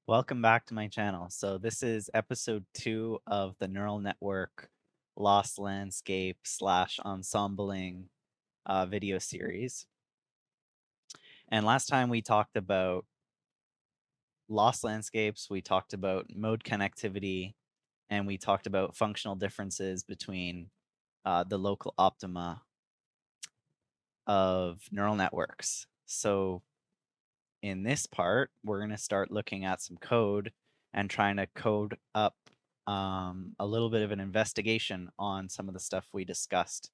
Welcome back to my channel. So this is episode 2 of the neural network lost landscape slash ensembling video series. And last time we talked about lost landscapes, we talked about mode connectivity, and we talked about functional differences between the local optima of neural networks. So in this part, we're going to start looking at some code and trying to code up a little bit of an investigation on some of the stuff we discussed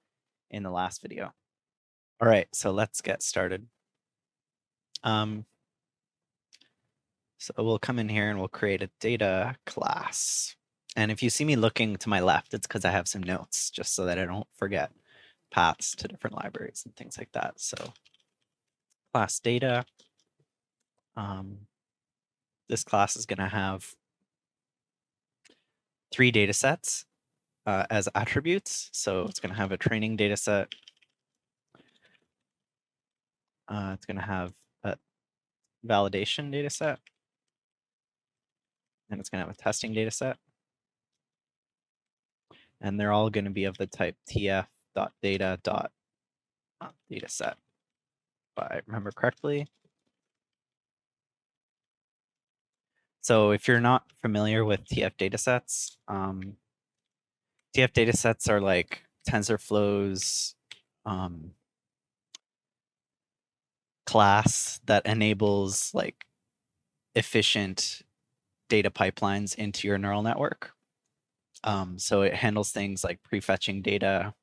in the last video. All right, so let's get started. So we'll come in here and we'll create a data class. And if you see me looking to my left, it's because I have some notes just so that I don't forget paths to different libraries and things like that. So class data. This class is going to have 3 data sets as attributes. So it's going to have a training data set. It's going to have a validation data set. And it's going to have a testing data set. And they're all going to be of the type tf.data.Dataset, if I remember correctly. So if you're not familiar with TF datasets, TF datasets are like Tensorflow's class that enables like efficient data pipelines into your neural network. So it handles things like prefetching data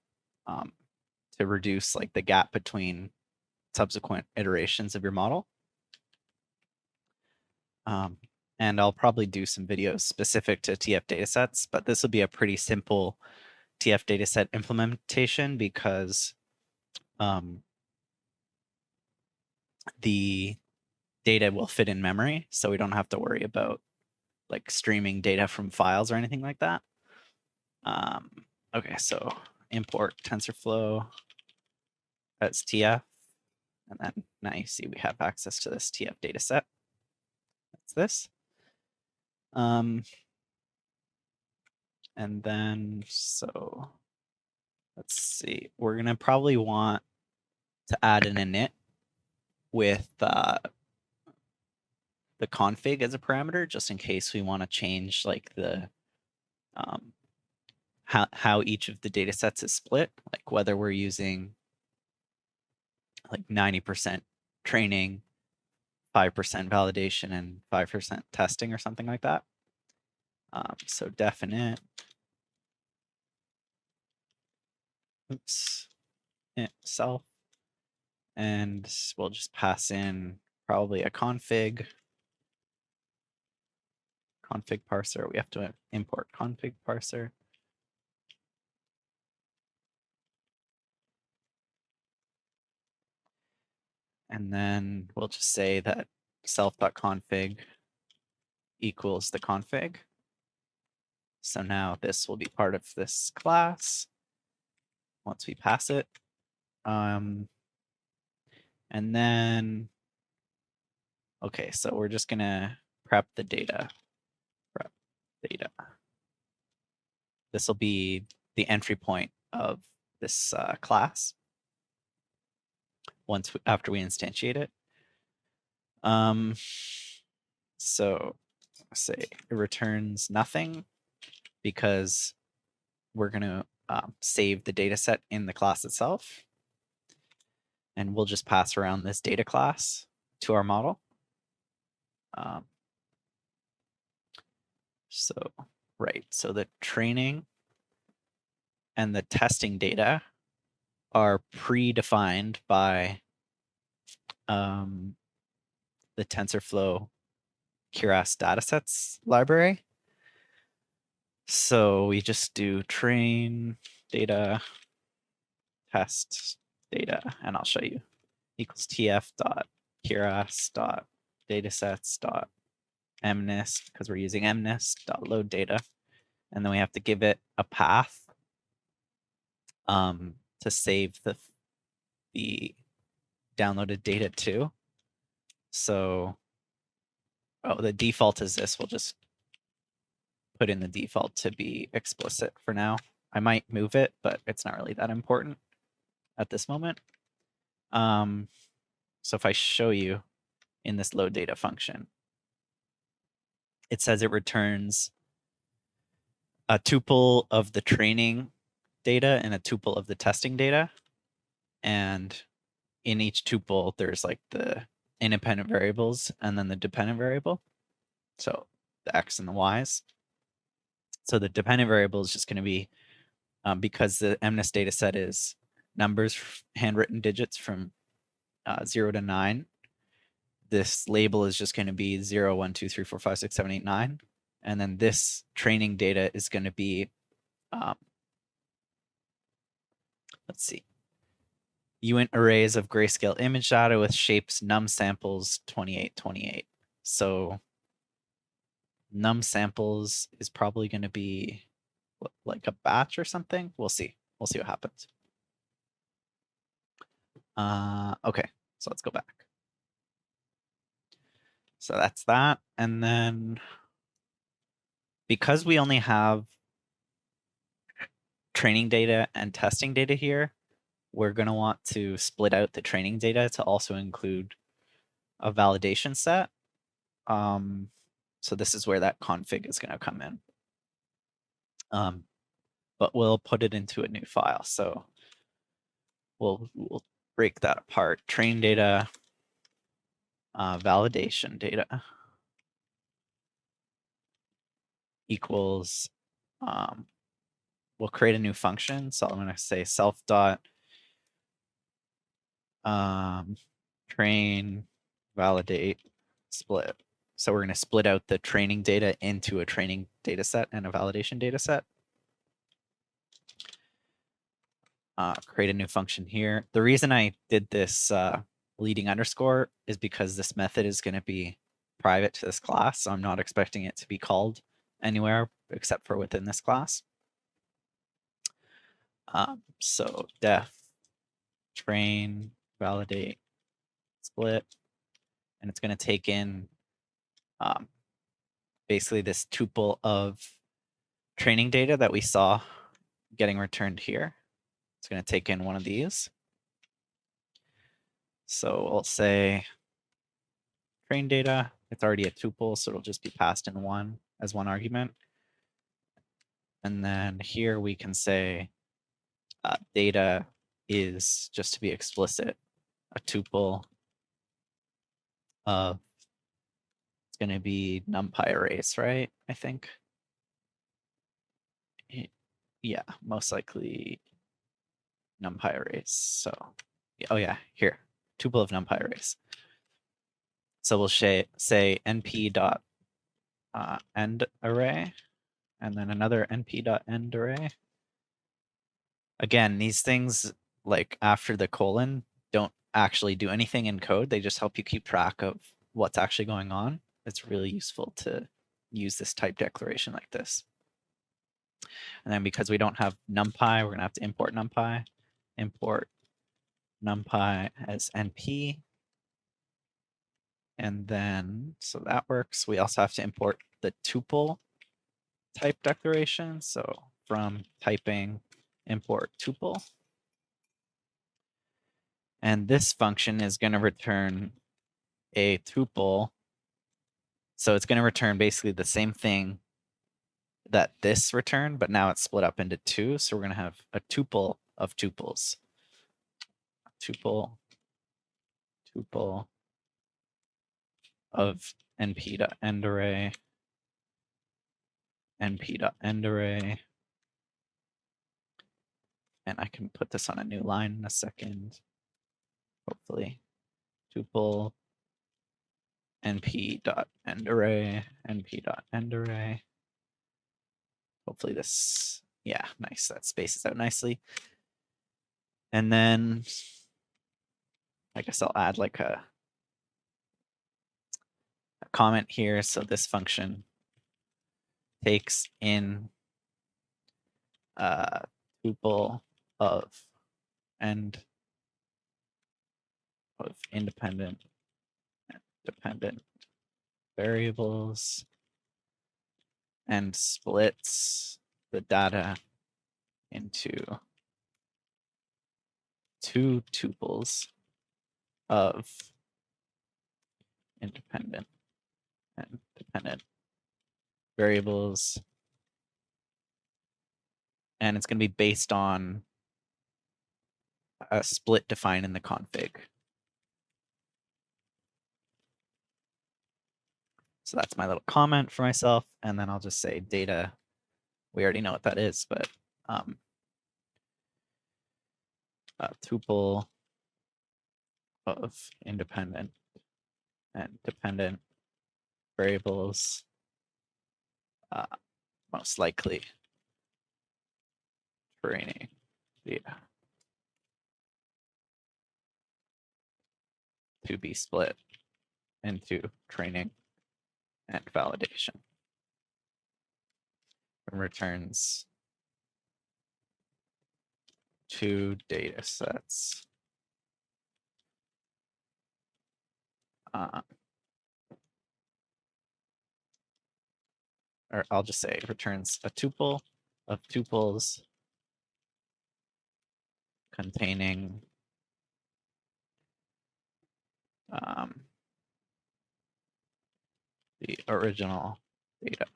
to reduce like the gap between subsequent iterations of your model. And I'll probably do some videos specific to TF datasets, but this will be a pretty simple TF dataset implementation because the data will fit in memory, so we don't have to worry about like streaming data from files or anything like that. Okay, so import TensorFlow as TF, and then now you see we have access to this TF dataset. That's this. And then, so let's see, we're gonna probably want to add an init with the config as a parameter, just in case we want to change like the how each of the data sets is split, like whether we're using like 90% training, 5% validation, and 5% testing or something like that. So definite, self, and we'll just pass in probably a config parser. We have to import config parser. And then we'll just say that self.config equals the config. So now this will be part of this class once we pass it. And then, okay, so we're just gonna prep the data. Prep data. This will be the entry point of this class after we instantiate it. So say it returns nothing because we're going to save the data set in the class itself. And we'll just pass around this data class to our model. So the training and the testing data are predefined by the TensorFlow Keras datasets library. So we just do train data, test data, and I'll show you, equals tf.keras.datasets.MNIST, because we're using MNIST.load data. And then we have to give it a path to save the downloaded data to. So oh, the default is this. We'll just put in the default to be explicit for now. I might move it, but it's not really that important at this moment. So if I show you in this load data function, it says it returns a tuple of the training data and a tuple of the testing data. And in each tuple, there's like the independent variables and then the dependent variable. So the X and the Y's. So the dependent variable is just going to be, because the MNIST data set is numbers, handwritten digits from 0 to 9. This label is just going to be 0, 1, 2, 3, 4, 5, 6, 7, 8, 9. And then this training data is going to be, let's see, uint arrays of grayscale image data with shapes num samples 28, 28. So num samples is probably going to be like a batch or something. We'll see. We'll see what happens. Okay, so let's go back. So that's that. And then because we only have training data and testing data here, we're going to want to split out the training data to also include a validation set. So this is where that config is going to come in. But we'll put it into a new file. So we'll break that apart. Train data, validation data equals, we'll create a new function. So I'm going to say self dot train validate split. So we're going to split out the training data into a training data set and a validation data set. Create a new function here. The reason I did this leading underscore is because this method is going to be private to this class. So I'm not expecting it to be called anywhere except for within this class. So def train validate split, and it's going to take in basically this tuple of training data that we saw getting returned here. It's going to take in one of these. So we'll say train data. It's already a tuple, so it'll just be passed in one as one argument. And then here we can say data is, just to be explicit, a tuple of, it's going to be numpy arrays, right? I think. Yeah, most likely numpy arrays. So, oh yeah, here, tuple of numpy arrays. So we'll say np dot end array, and then another np dot end array. Again, these things, like after the colon, don't actually do anything in code. They just help you keep track of what's actually going on. It's really useful to use this type declaration like this. And then because we don't have numpy, we're going to have to import numpy. Import numpy as np. And then, so that works. We also have to import the tuple type declaration. So from typing import tuple. And this function is going to return a tuple. So it's going to return basically the same thing that this returned, but now it's split up into two. So we're going to have a tuple of tuples. Tuple of np.end array, np.end array. And I can put this on a new line in a second. Hopefully. Tuple np.end array, np.end array. Hopefully this, yeah, nice. That spaces out nicely. And then I guess I'll add like a comment here. So this function takes in a tuple of end of independent and dependent variables and splits the data into two tuples of independent and dependent variables. And it's going to be based on a split defined in the config. So that's my little comment for myself. And then I'll just say data. We already know what that is, but a tuple of independent and dependent variables, most likely training data to be split into training and validation. And returns 2 data sets. Or I'll just say returns a tuple of tuples containing the original data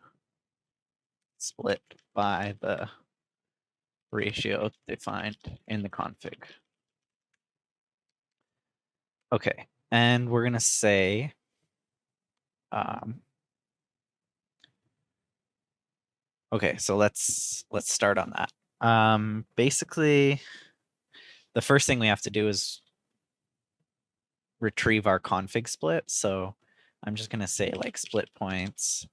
split by the ratio defined in the config. Okay, and we're gonna say okay, so let's start on that. Basically, the first thing we have to do is retrieve our config split. So I'm just gonna say like split points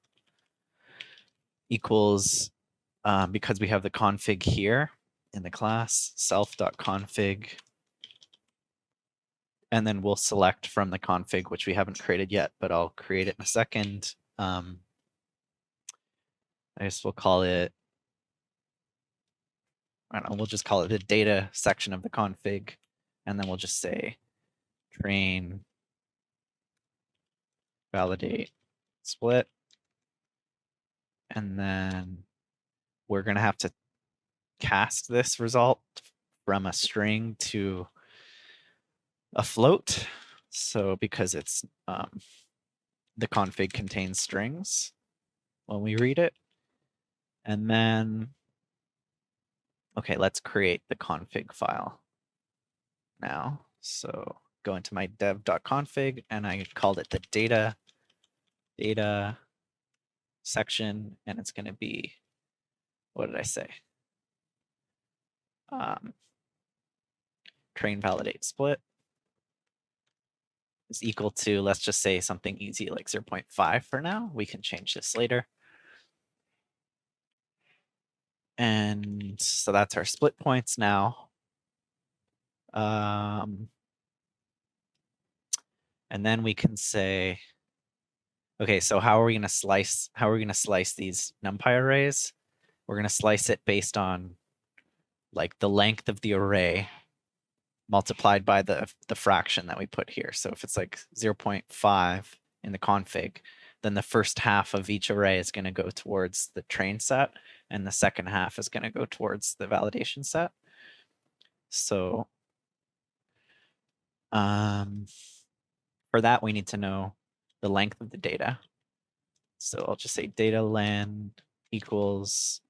equals, because we have the config here in the class, self.config, and then we'll select from the config, which we haven't created yet, but I'll create it in a second. I guess we'll call it, I don't know, we'll just call it the data section of the config, and then we'll just say train validate split. And then we're going to have to cast this result from a string to a float. So because it's the config contains strings when we read it. And then, okay, let's create the config file now. So go into my dev.config and I called it the data section, and it's going to be, what did I say? Train validate split is equal to, let's just say something easy like 0.5 for now. We can change this later. And so that's our split points now. And then we can say, okay, so how are we going to slice these NumPy arrays? We're going to slice it based on like the length of the array multiplied by the fraction that we put here. So if it's like 0.5 in the config, then the first half of each array is going to go towards the train set, and the second half is going to go towards the validation set. So for that, we need to know the length of the data. So I'll just say data len equals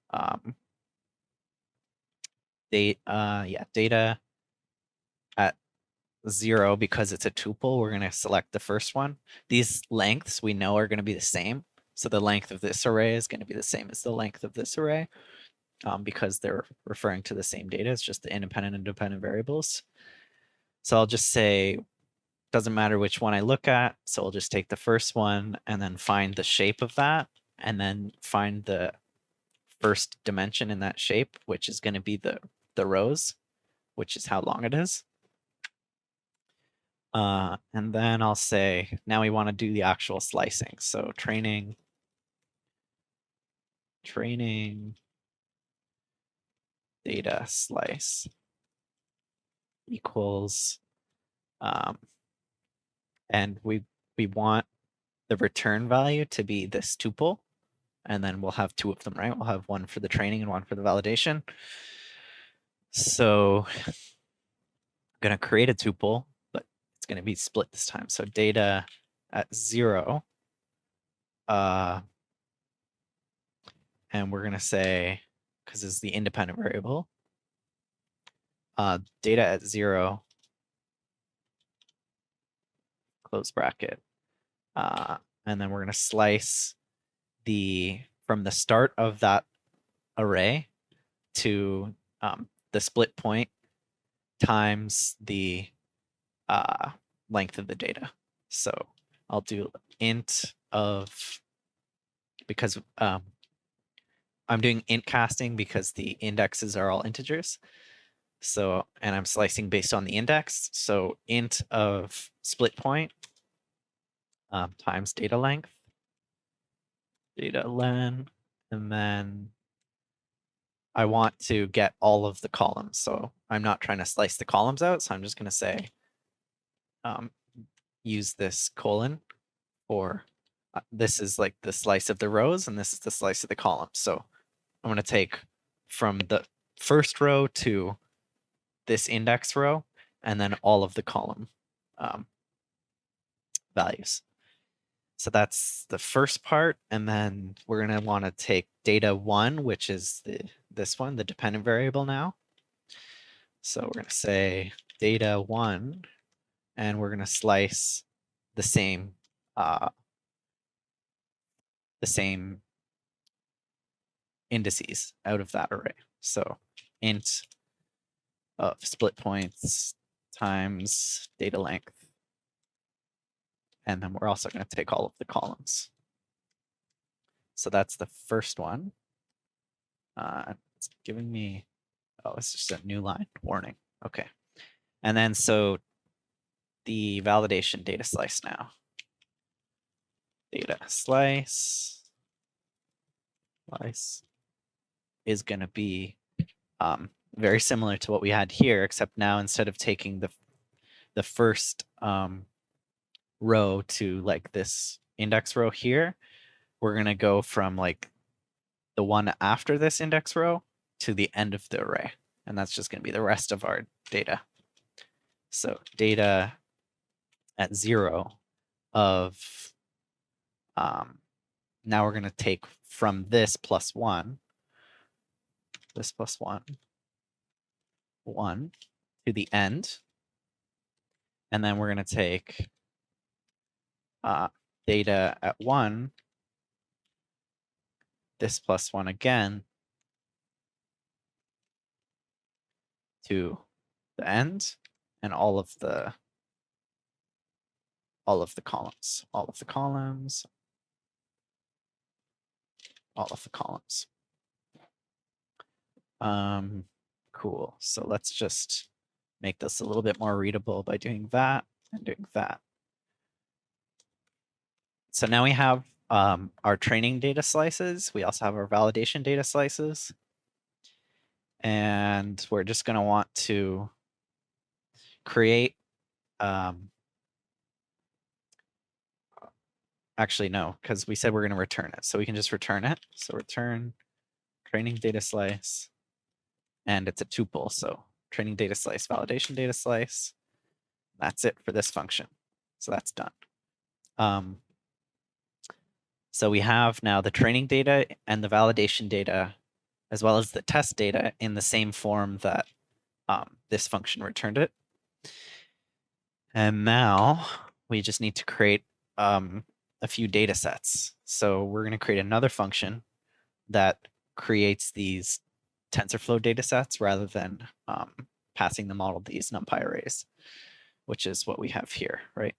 data at 0, because it's a tuple. We're going to select the first one. These lengths we know are going to be the same. So the length of this array is going to be the same as the length of this array, because they're referring to the same data. It's just the independent and dependent variables. So I'll just say, doesn't matter which one I look at. So I'll just take the first one and then find the shape of that, and then find the first dimension in that shape, which is going to be the rows, which is how long it is. And then I'll say, now we want to do the actual slicing. So training data slice equals, and we want the return value to be this tuple, and then we'll have two of them, right? We'll have one for the training and one for the validation. So I'm going to create a tuple, but it's going to be split this time. So data at 0, and we're going to say, because it's the independent variable, data at 0, close bracket. And then we're going to slice from the start of that array to the split point times the length of the data. So I'll do int of, because I'm doing int casting because the indexes are all integers. So, and I'm slicing based on the index. So int of split point times data length, data len, and then I want to get all of the columns. So I'm not trying to slice the columns out. So I'm just going to say, use this colon for this is like the slice of the rows and this is the slice of the columns. So I'm going to take from the first row to this index row and then all of the column values. So that's the first part. And then we're going to want to take data 1, which is this one, the dependent variable now. So we're going to say data 1, and we're going to slice the same indices out of that array. So int of split points times data length. And then we're also going to take all of the columns. So that's the first one. It's giving me, oh, it's just a new line, warning. Okay. And then so the validation data slice now. Data slice is going to be very similar to what we had here, except now instead of taking the first row to like this index row here, we're going to go from like the one after this index row to the end of the array. And that's just going to be the rest of our data. So data at 0 of, now we're going to take from this plus 1, this plus 1, 1 to the end. And then we're going to take data at 1, this plus 1 again, to the end, and all of the columns, all of the columns. Cool. So let's just make this a little bit more readable by doing that and doing that. So now we have our training data slices. We also have our validation data slices. And we're just going to want to create, actually, no, because we said we're going to return it. So we can just return it. So return training data slice, and it's a tuple. So training data slice, validation data slice. That's it for this function. So that's done. So we have now the training data and the validation data, as well as the test data in the same form that this function returned it. And now we just need to create a few data sets. So we're going to create another function that creates these TensorFlow datasets rather than passing the model these NumPy arrays, which is what we have here, right?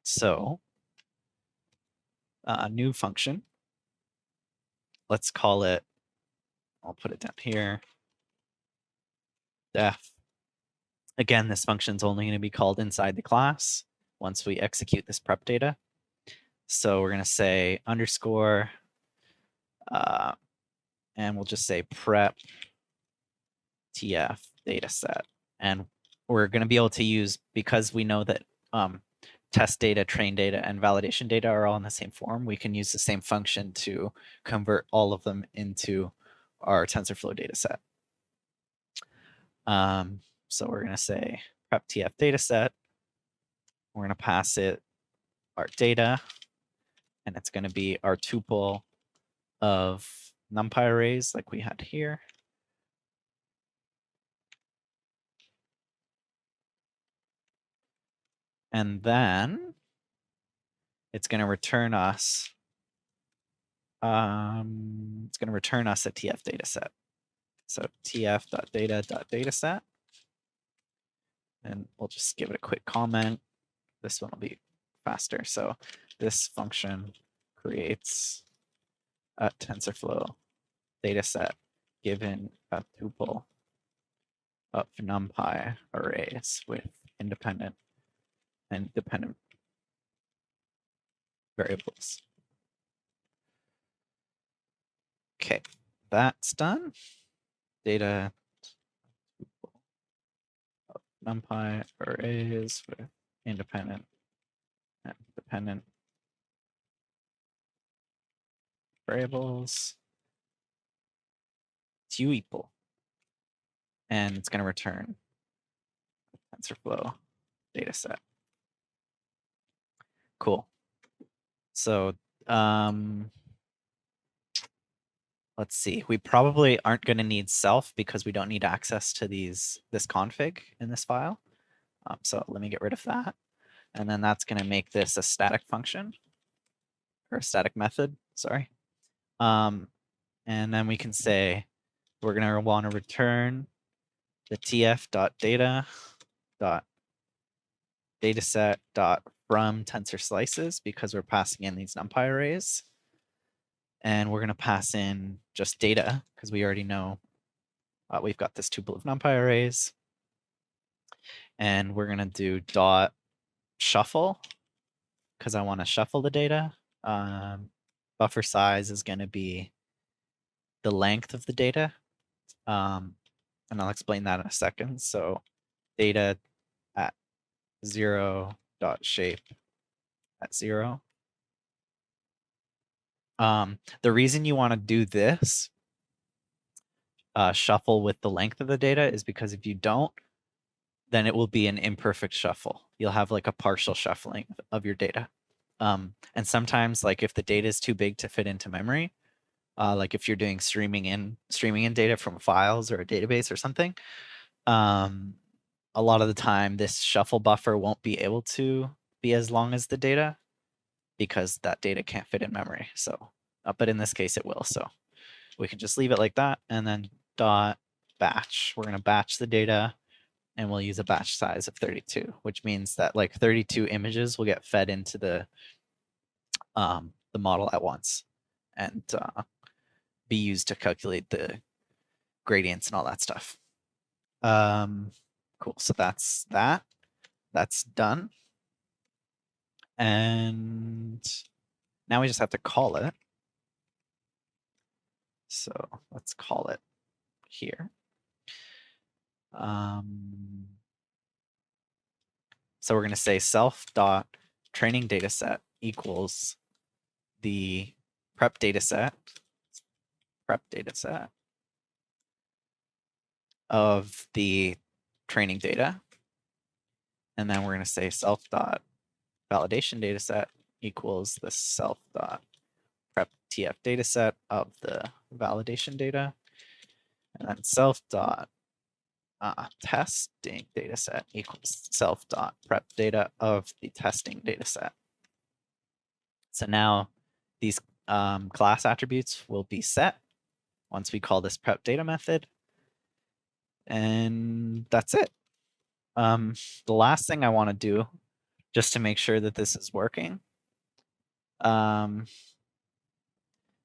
So a new function. Let's call it, I'll put it down here, def. Again, this function is only going to be called inside the class once we execute this prep data. So we're going to say underscore, and we'll just say prep tf.dataset. And we're going to be able to use, because we know that test data, train data, and validation data are all in the same form, we can use the same function to convert all of them into our TensorFlow dataset. So we're going to say prep tf.dataset. We're going to pass it our data, and it's going to be our tuple of NumPy arrays like we had here. And then it's going to return us. It's going to return us a tf dataset. So tf.data.Dataset. And we'll just give it a quick comment. This one will be faster. So this function creates a TensorFlow dataset given a tuple of NumPy arrays with independent and dependent variables. Okay, that's done. Data tuple of NumPy arrays with independent and dependent variables. Tuple. And it's going to return TensorFlow dataset. Cool. So let's see. We probably aren't going to need self because we don't need access to this config in this file. So let me get rid of that. And then that's going to make this a static function or a static method. Sorry. And then we can say we're going to want to return the tf.data.Dataset.from tensor slices because we're passing in these NumPy arrays. And we're going to pass in just data because we already know we've got this tuple of NumPy arrays. And we're going to do dot shuffle because I want to shuffle the data. Buffer size is going to be the length of the data. And I'll explain that in a second. So data at 0 dot shape at 0. The reason you want to do this shuffle with the length of the data is because if you don't, then it will be an imperfect shuffle. You'll have like a partial shuffling of your data. And sometimes, like if the data is too big to fit into memory, like if you're doing streaming in data from files or a database or something, a lot of the time this shuffle buffer won't be able to be as long as the data because that data can't fit in memory. So, but in this case it will. So we can just leave it like that and then dot batch. We're going to batch the data and we'll use a batch size of 32, which means that like 32 images will get fed into the model at once and be used to calculate the gradients and all that stuff. Cool. So that's that. That's done. And now we just have to call it. So let's call it here. So we're going to say self.training dataset equals the prep dataset of the training data. And then we're going to say self.validation dataset equals the self.prep tf dataset of the validation data. And then self.testing dataset equals self.prep data of the testing dataset. So now these class attributes will be set once we call this prep data method. And that's it. The last thing I want to do, just to make sure that this is working,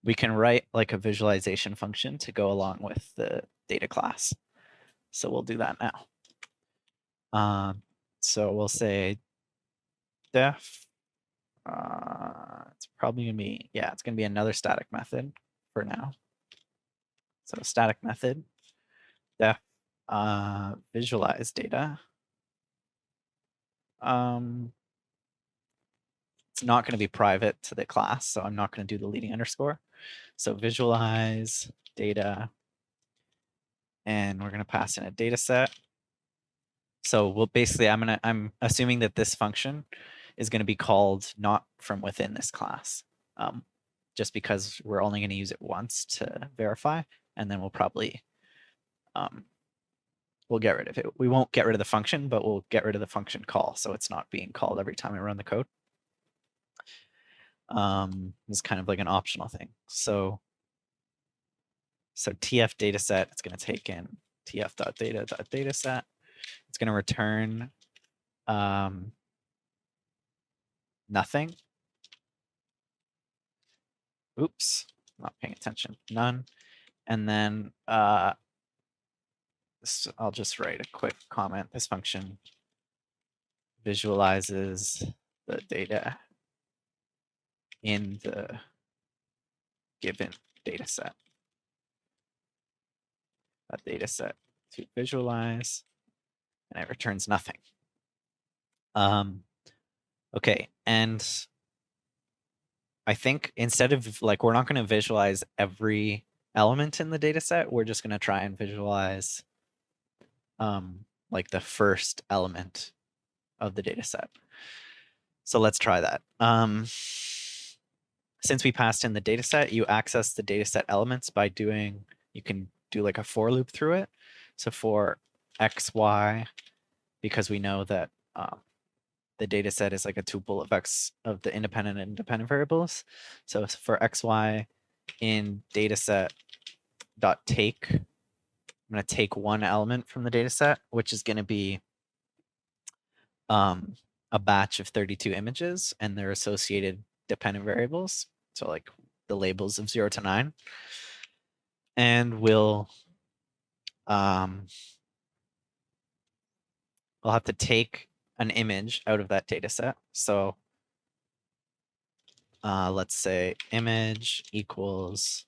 we can write like a visualization function to go along with the data class. So we'll do that now. So we'll say def. It's probably going to be, yeah, it's going to be another static method for now. So static method, def visualize data. It's not going to be private to the class, so I'm not going to do the leading underscore. So visualize data, and we're going to pass in a data set. So we'll basically, I'm assuming that this function is going to be called not from within this class, just because we're only going to use it once to verify, and then we'll probably we'll get rid of it. We won't get rid of the function, but we'll get rid of the function call, so it's not being called every time I run the code. It's kind of like an optional thing. So tf.dataset, it's going to take in tf.data.Dataset. It's going to return nothing. Oops, not paying attention. None. And then I'll just write a quick comment. This function visualizes the data in the given data set. A data set to visualize, and it returns nothing. Okay, and I think instead of like, we're not going to visualize every element in the data set, we're just going to try and visualize like the first element of the data set. So let's try that. Since we passed in the data set, you access the data set elements by doing, you can do like a for loop through it. So for x, y, because we know that the data set is like a tuple of x of the independent and dependent variables. So for x, y in dataset dot take, I'm going to take one element from the data set, which is going to be a batch of 32 images and their associated dependent variables. So like the labels of 0 to 9. And we'll have to take an image out of that data set. So let's say image equals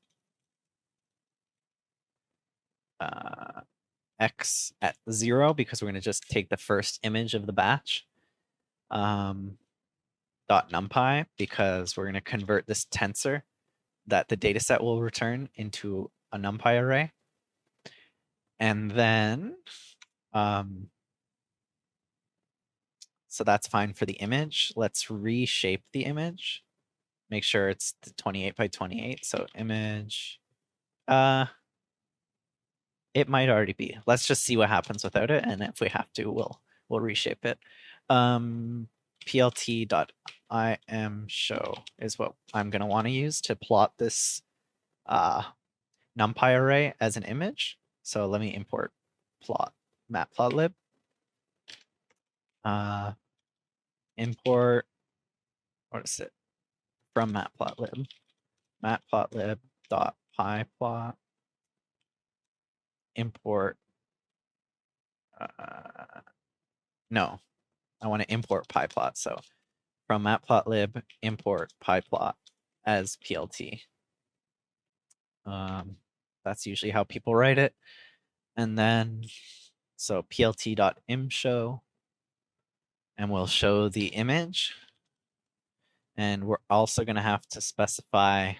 x at 0, because we're going to just take the first image of the batch. Dot numpy, because we're going to convert this tensor that the data set will return into a numpy array. And then so that's fine for the image. Let's reshape the image. Make sure it's 28 by 28. So image, it might already be. Let's just see what happens without it, and if we have to, we'll reshape it. plt.imshow is what I'm going to want to use to plot this numpy array as an image. So let me import plot matplotlib. Import, what is it? From matplotlib. Matplotlib.pyplot. Import. No, I want to import pyplot. So from matplotlib, import pyplot as plt. That's usually how people write it. And then, so plt.imshow, and we'll show the image. And we're also going to have to specify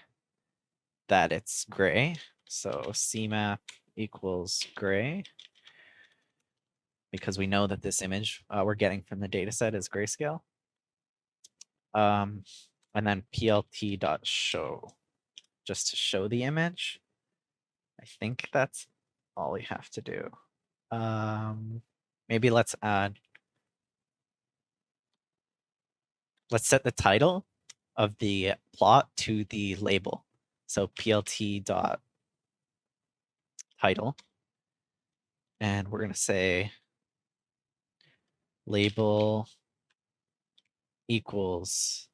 that it's gray. So cmap equals gray, because we know that this image we're getting from the data set is grayscale. And then plt.show, just to show the image. I think that's all we have to do. Maybe let's set the title of the plot to the label. So plt.title. And we're going to say label equals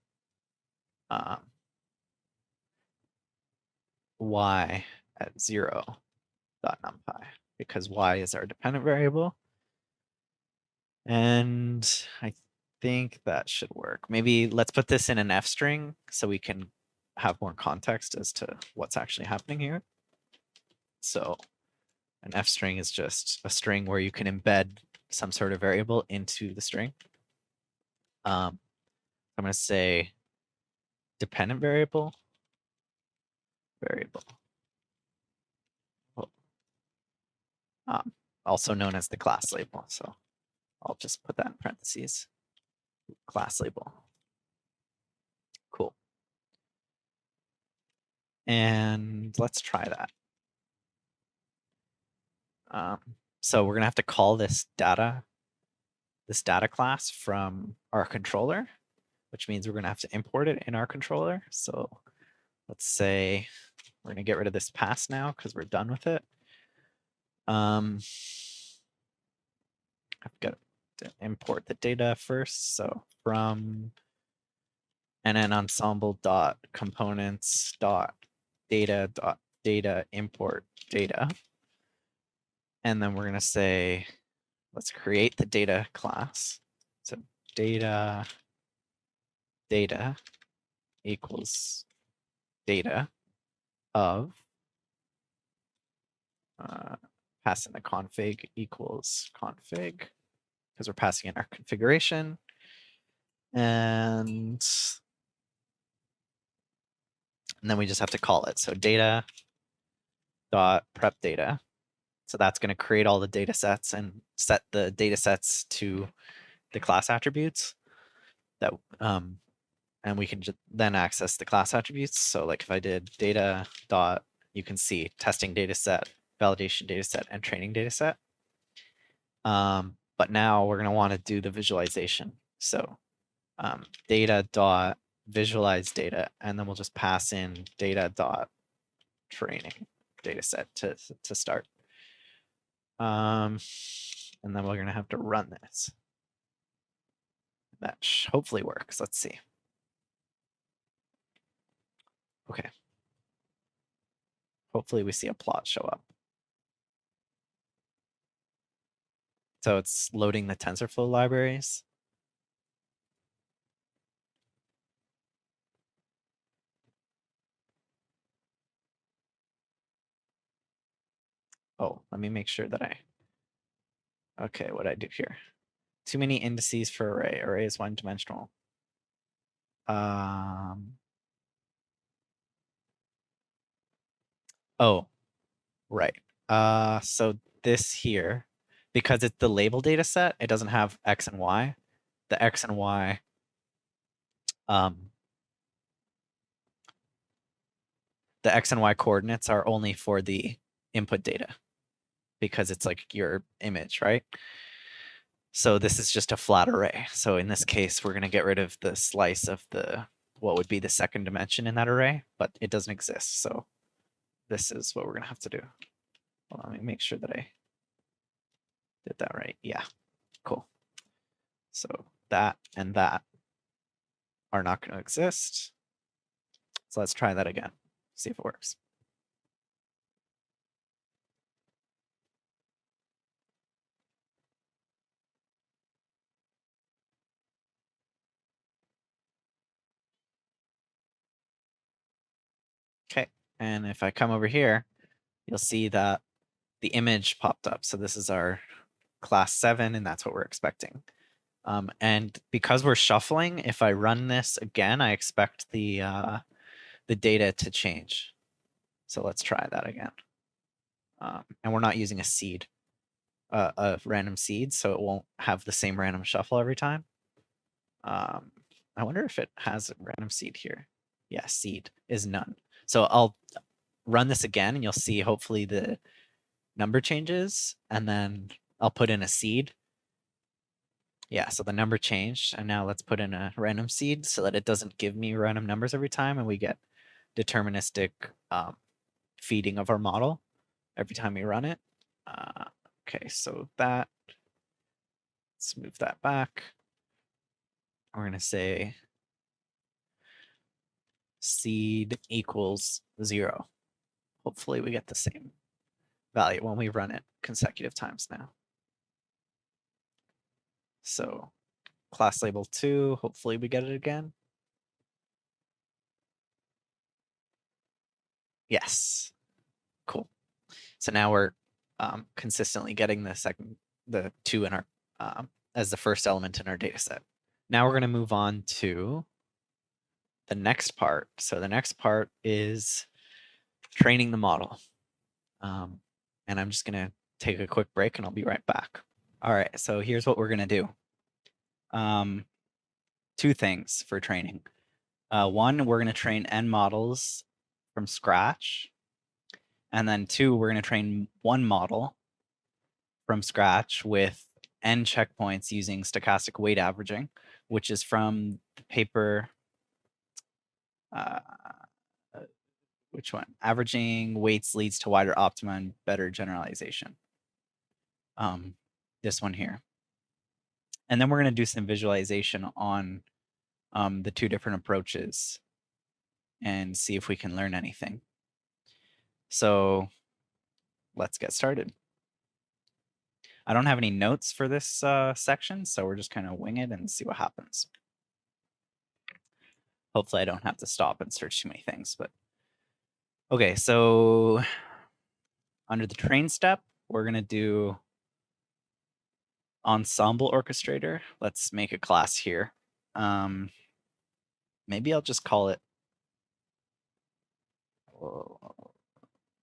y at 0.numpy, because y is our dependent variable. And I think that should work. Maybe let's put this in an f string so we can have more context as to what's actually happening here. So an f string is just a string where you can embed some sort of variable into the string. I'm going to say dependent variable, also known as the class label. So I'll just put that in parentheses, class label. Cool. And let's try that. So we're gonna have to call this data class from our controller, which means we're gonna have to import it in our controller. So let's say we're gonna get rid of this pass now because we're done with it. I've got to import the data first. So from and then ensemble.components.data.data import data. And then we're gonna say, let's create the data class. So data equals data of pass in the config equals config because we're passing in our configuration. And then we just have to call it. So data dot prep data. So that's going to create all the data sets and set the data sets to the class attributes that and we can then access the class attributes. So like if I did data dot, you can see testing data set, validation data set, and training data set. But now we're going to want to do the visualization. So data dot visualize data, and then we'll just pass in data dot training data set to start. And then we're going to have to run this. That hopefully works. Let's see. Okay. Hopefully we see a plot show up. So it's loading the TensorFlow libraries. Oh, let me make sure that okay, what I do here. Too many indices for array. Array is one-dimensional. Oh, right. So this here, because it's the label data set, it doesn't have X and Y. The X and Y, the X and Y coordinates are only for the input data because it's like your image, right? So this is just a flat array. So in this case, we're going to get rid of the slice of what would be the second dimension in that array, but it doesn't exist. So this is what we're going to have to do. Hold on, let me make sure that I did that right. Yeah, cool. So that and that are not going to exist. So let's try that again, see if it works. Okay, and if I come over here, you'll see that the image popped up. So this is our class 7, and that's what we're expecting. And because we're shuffling, if I run this again, I expect the data to change. So let's try that again. And we're not using a seed, a random seed, so it won't have the same random shuffle every time. I wonder if it has a random seed here. Yeah, seed is none. So I'll run this again, and you'll see hopefully the number changes, and then I'll put in a seed. Yeah, so the number changed, and now let's put in a random seed so that it doesn't give me random numbers every time, and we get deterministic feeding of our model every time we run it. Okay, so that, let's move that back. We're going to say seed equals 0. Hopefully we get the same value when we run it consecutive times now. So class label 2, hopefully we get it again. Yes, cool. So now we're consistently getting the 2 in our as the first element in our data set. Now we're going to move on to the next part. So the next part is training the model. And I'm just going to take a quick break and I'll be right back. All right, so here's what we're going to do. Two things for training. One, we're going to train N models from scratch. And then two, we're going to train one model from scratch with N checkpoints using stochastic weight averaging, which is from the paper, which one? Averaging weights leads to wider optima and better generalization. This one here. And then we're going to do some visualization on the two different approaches and see if we can learn anything. So let's get started. I don't have any notes for this section, so we're just kind of wing it and see what happens. Hopefully I don't have to stop and search too many things, but okay, so under the train step, we're going to do Ensemble Orchestrator. Let's make a class here. Maybe I'll just call it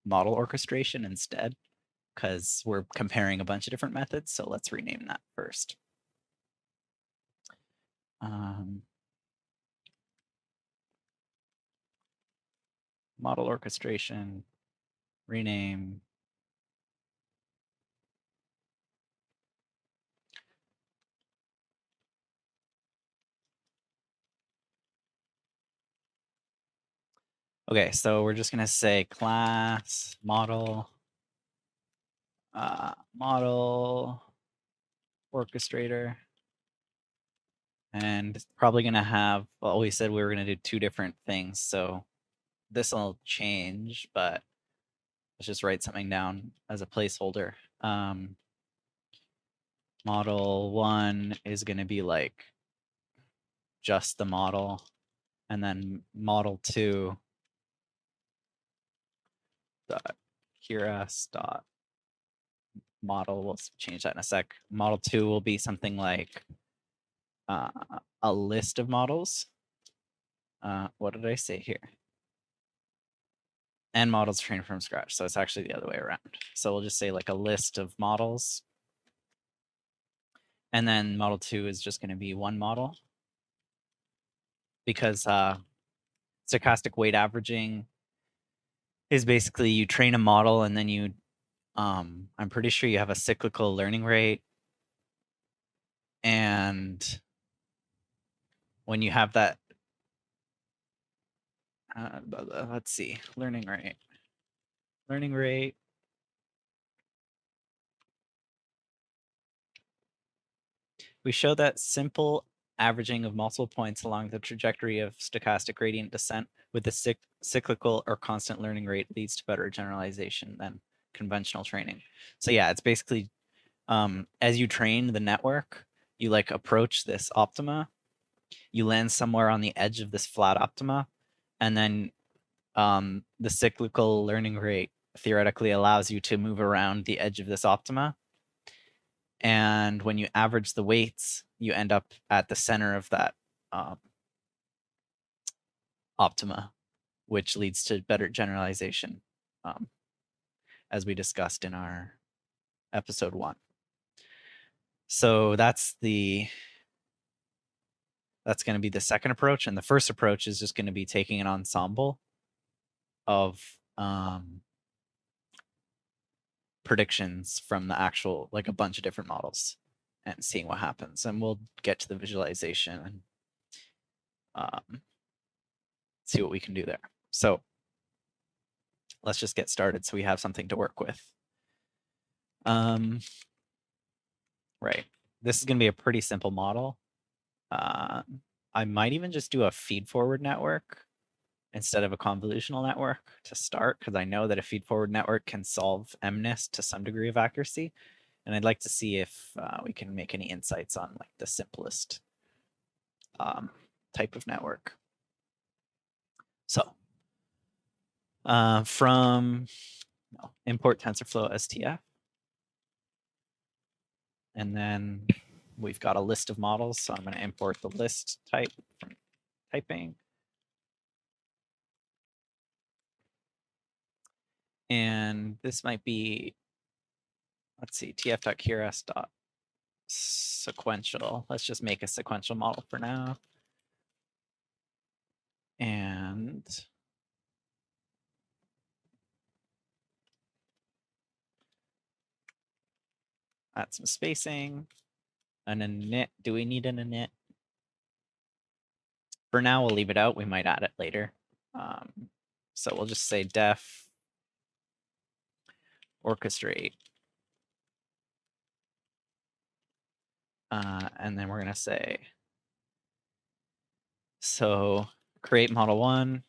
model orchestration instead, because we're comparing a bunch of different methods. So let's rename that first. Model orchestration, rename. Okay, so we're just going to say class model model orchestrator. And it's probably going to have, well, we said we were going to do two different things. So this will change, but let's just write something down as a placeholder. Model 1 is going to be like just the model. And then model 2 dot Kira dot model, we'll change that in a sec. Model 2 will be something like a list of models. What did I say here? And models trained from scratch. So it's actually the other way around. So we'll just say like a list of models. And then model 2 is just going to be one model. Because stochastic weight averaging is basically you train a model and then you, I'm pretty sure you have a cyclical learning rate. And when you have that, let's see, learning rate. We show that simple averaging of multiple points along the trajectory of stochastic gradient descent with the cyclical or constant learning rate leads to better generalization than conventional training. So yeah, it's basically as you train the network, you like approach this optima, you land somewhere on the edge of this flat optima, and then the cyclical learning rate theoretically allows you to move around the edge of this optima. And when you average the weights, you end up at the center of that optima, which leads to better generalization, as we discussed in our episode 1. So that's going to be the second approach. And the first approach is just going to be taking an ensemble of predictions from the actual, like a bunch of different models and seeing what happens. And we'll get to the visualization and see what we can do there. So let's just get started so we have something to work with. Right. This is going to be a pretty simple model. I might even just do a feed-forward network instead of a convolutional network to start, because I know that a feed-forward network can solve MNIST to some degree of accuracy. And I'd like to see if we can make any insights on like the simplest type of network. So import TensorFlow STF. And then we've got a list of models. So I'm going to import the list type from typing. And this might be, let's see, tf.qrs.sequential. Let's just make a sequential model for now. And add some spacing. An init. Do we need an init? For now, we'll leave it out. We might add it later. So we'll just say def orchestrate. And then we're going to say, so create model 1.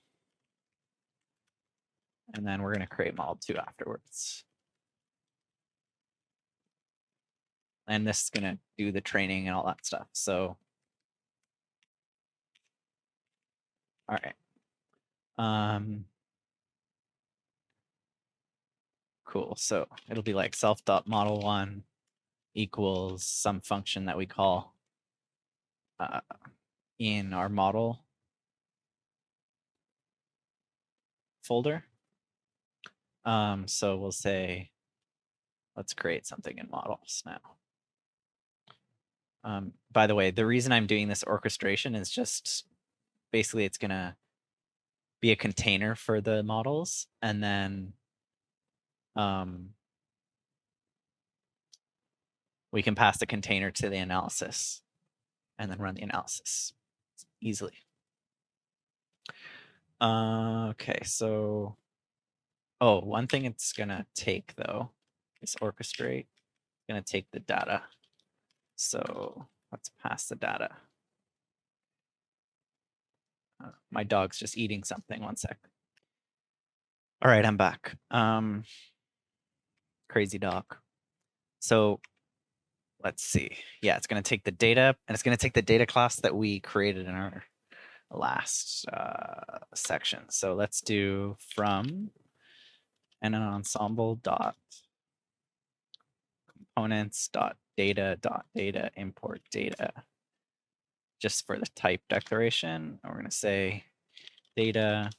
And then we're going to create model 2 afterwards. And this is going to do the training and all that stuff. So, all right. Cool. So it'll be like self.model1 equals some function that we call in our model folder. So we'll say, let's create something in models now. By the way, the reason I'm doing this orchestration is just basically it's going to be a container for the models, and then we can pass the container to the analysis and then run the analysis easily. Okay, so, one thing it's going to take, though, is orchestrate. It's going to take the data. So let's pass the data. My dog's just eating something. One sec. All right, I'm back. Crazy dog. So let's see. Yeah, it's going to take the data, and it's going to take the data class that we created in our last section. So let's do from and an ensemble dot components dot data import data, just for the type declaration. And we're going to say data.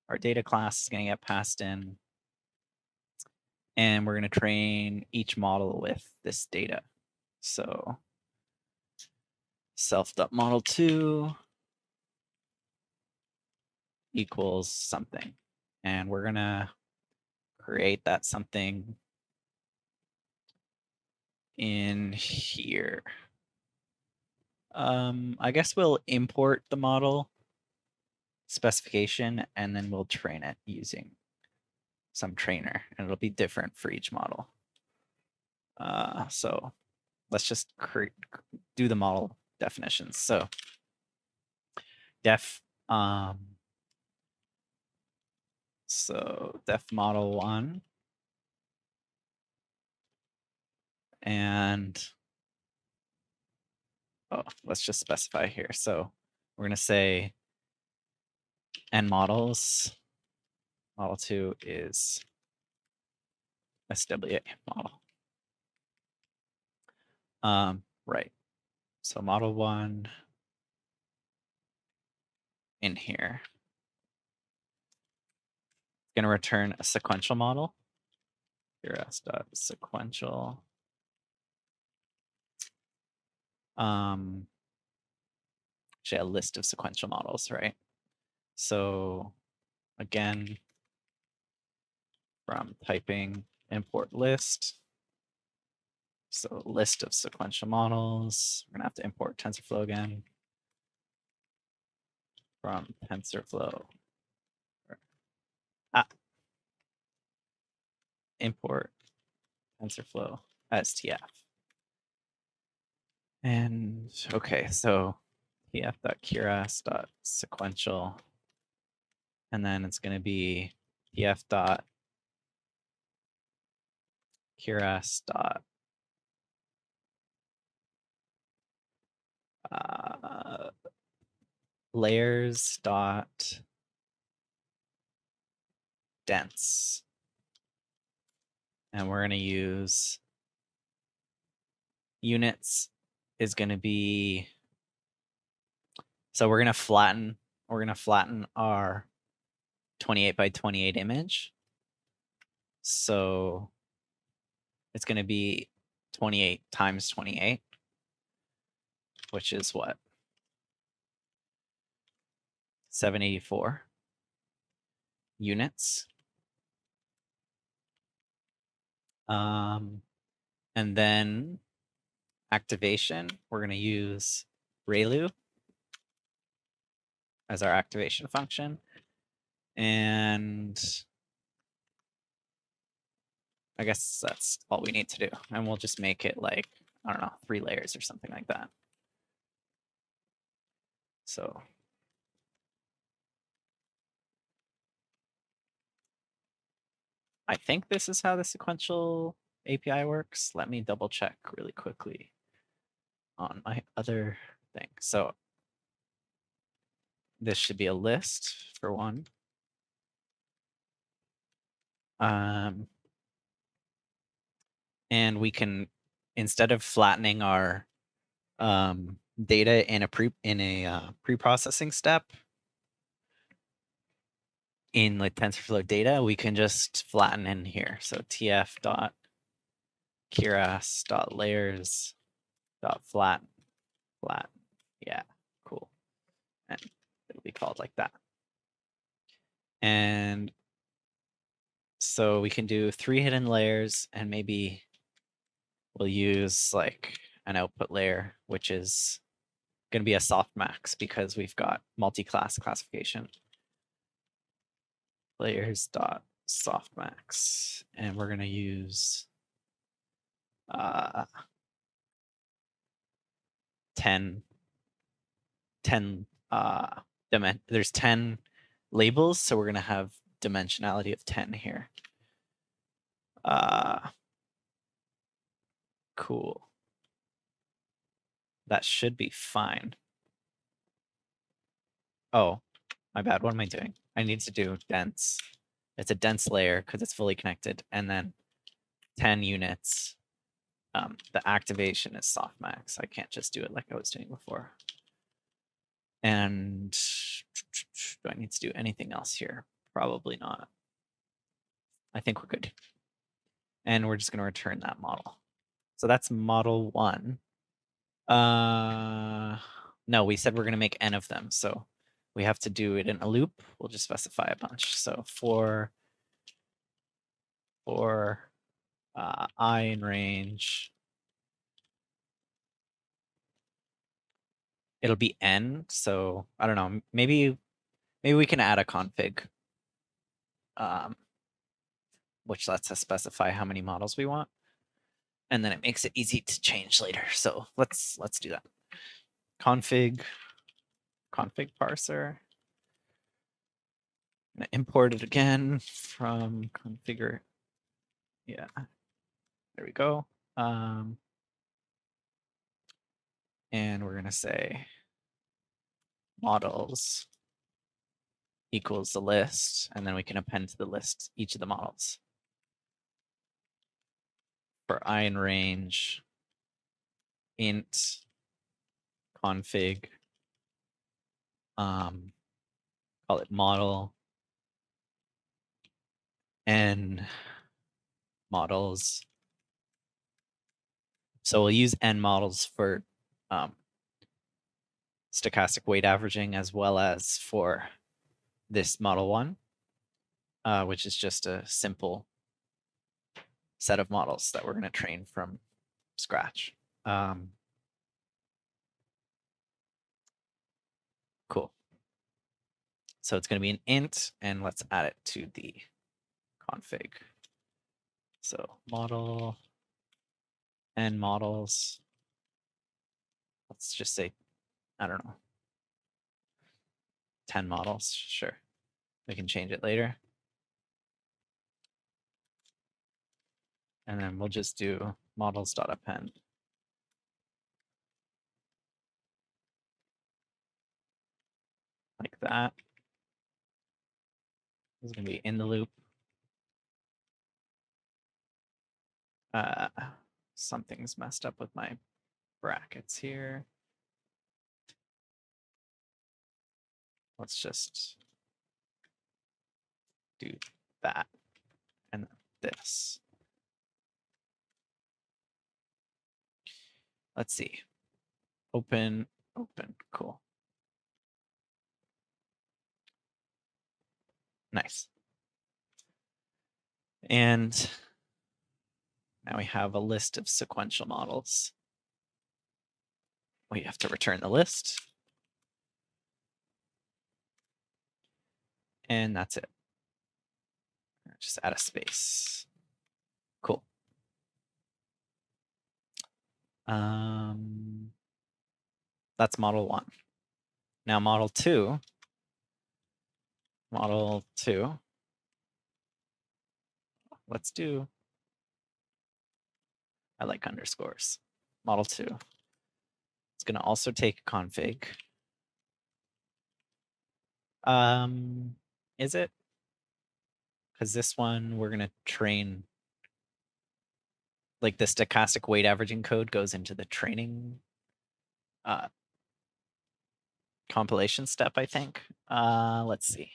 Our data class is going to get passed in, and we're going to train each model with this data. So self.model2 equals something, and we're going to create that something in here. I guess we'll import the model specification, and then we'll train it using some trainer, and it'll be different for each model. So let's just do the model definitions. So def model 1, and let's just specify here. So we're going to say n models. Model 2 is SWA model. Right. So model 1 in here. Going to return a sequential model. qrs.sequential. Actually, a list of sequential models, right? So again, from typing import list. So list of sequential models. We're gonna have to import TensorFlow again. From TensorFlow. Import TensorFlow STF. And okay, so tf.qrs.sequential. And then it's going to be tf.qrs. Layers dot dense, and we're going to use units is going to be, so we're going to flatten our 28 by 28 image. So it's going to be 28 times 28, which is what? 784 units. And then activation, we're going to use ReLU as our activation function. And I guess that's all we need to do. And we'll just make it like, I don't know, 3 layers or something like that. So I think this is how the sequential API works. Let me double check really quickly on my other thing. So this should be a list for one. And we can, instead of flattening our data in a pre-processing step in like TensorFlow data, we can just flatten in here. So tf.keras.layers.flatten. Yeah, cool. And it'll be called like that. And so we can do 3 hidden layers, and maybe we'll use like an output layer, which is going to be a softmax because we've got multi-class classification. Layers.softmax, and we're going to use 10 there's 10 labels, so we're going to have dimensionality of 10 here. Cool. That should be fine. Oh, my bad. What am I doing? I need to do dense. It's a dense layer because it's fully connected, and then 10 units. The activation is softmax. I can't just do it like I was doing before. And do I need to do anything else here? Probably not. I think we're good. And we're just going to return that model. So that's model 1. No, we said we're going to make n of them. So we have to do it in a loop. We'll just specify a bunch. So for I in range, it'll be n. So I don't know. Maybe we can add a config, which lets us specify how many models we want, and then it makes it easy to change later. So let's do that. Config parser. I'm gonna import it again from configure. Yeah, there we go. And we're gonna say models equals the list, and then we can append to the list each of the models. For I in range, int config, call it model, n models. So we'll use n models for stochastic weight averaging as well as for this model 1, which is just a simple set of models that we're going to train from scratch. Cool. So it's going to be an int, and let's add it to the config. So model n models. Let's just say, I don't know, 10 models. Sure. We can change it later. And then we'll just do models.append. Like that. This is going to be in the loop. Something's messed up with my brackets here. Let's just do that and this. Let's see. Open, cool. Nice. And now we have a list of sequential models. We have to return the list. And that's it. Just add a space. Cool. That's model 1. Now model 2. Let's do, I like underscores. Model 2. It's going to also take a config. Is it? Because this one we're going to train, like the stochastic weight averaging code goes into the training compilation step, I think. Let's see.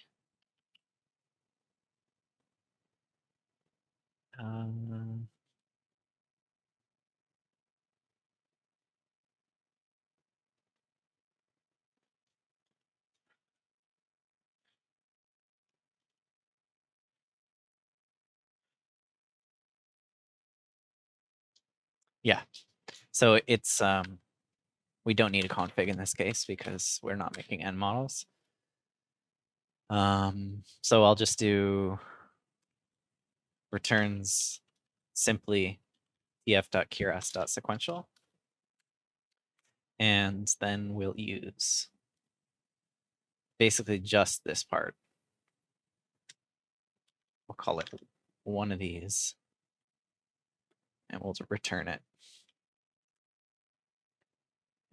Yeah. So it's we don't need a config in this case because we're not making end models. So I'll just do returns simply tf.keras.sequential. And then we'll use basically just this part. We'll call it one of these. And we'll return it.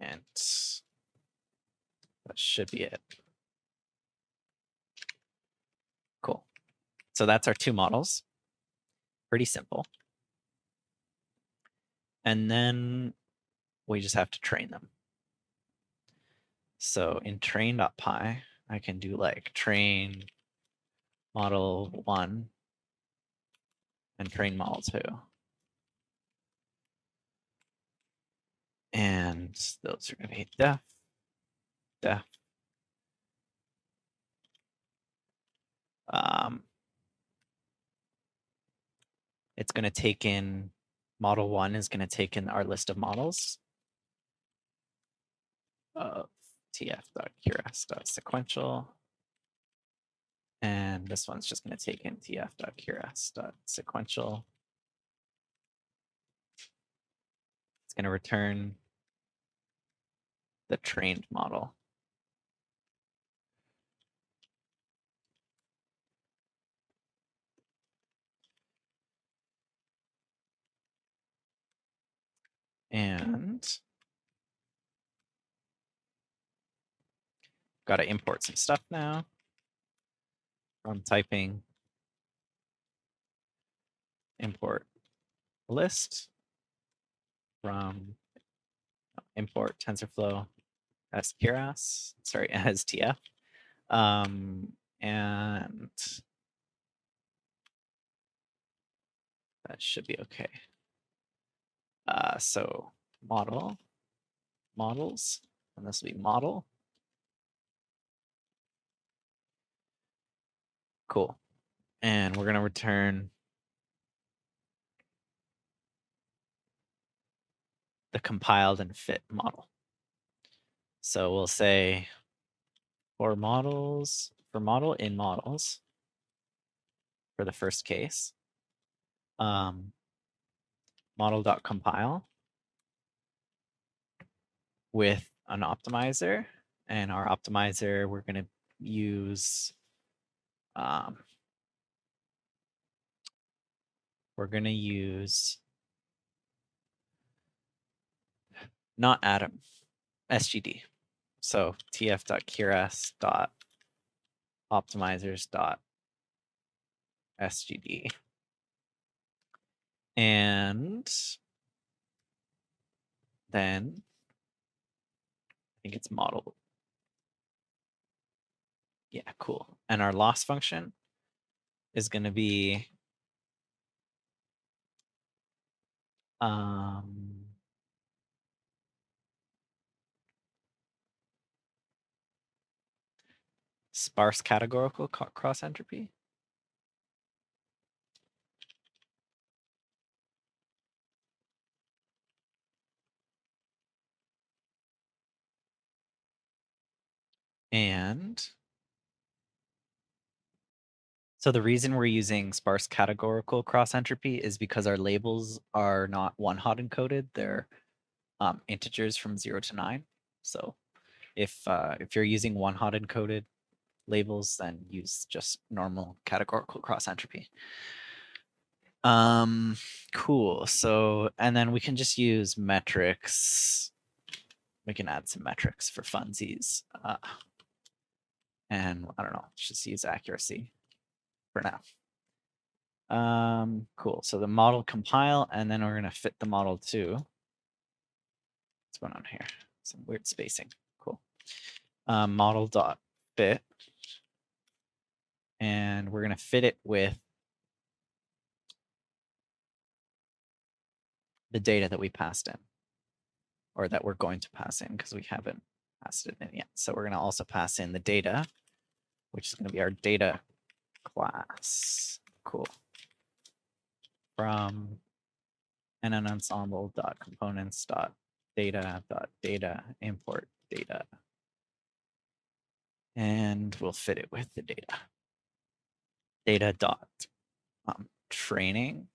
And that should be it. Cool. So that's our 2 models. Pretty simple. And then we just have to train them. So in train.py, I can do like train model 1 and train model 2. And those are going to be def. It's going to take in, model 1 is going to take in our list of models of tf.keras.sequential. And this one's just going to take in tf.keras.sequential. It's going to return the trained model. And got to import some stuff now. I'm typing import list from import TensorFlow as Keras, sorry, as TF. And that should be okay. So models, and this will be model. Cool. And we're going to return the compiled and fit model. So we'll say for models, for model in models, for the first case, model.compile with an optimizer. And our optimizer, we're going to use, not Atom, SGD. So tf.keras.optimizers.sgd. And then I think it's model. Yeah, cool. And our loss function, is going to be sparse categorical cross entropy. And so the reason we're using sparse categorical cross entropy is because our labels are not one-hot encoded. They're integers from 0 to 9. So if you're using one-hot encoded labels, then use just normal categorical cross entropy. Cool. So, and then we can just use metrics. We can add some metrics for funsies. And I don't know, just use accuracy for now. Cool. So the model compile, and then we're going to fit the model too. What's going on here? Some weird spacing. Cool. Model dot fit. And we're going to fit it with the data that we passed in, or that we're going to pass in because we haven't passed it in yet. So we're going to also pass in the data, which is going to be our data class. Cool. From and an ensemble dot components dot data import data. And we'll fit it with the data. Data dot training.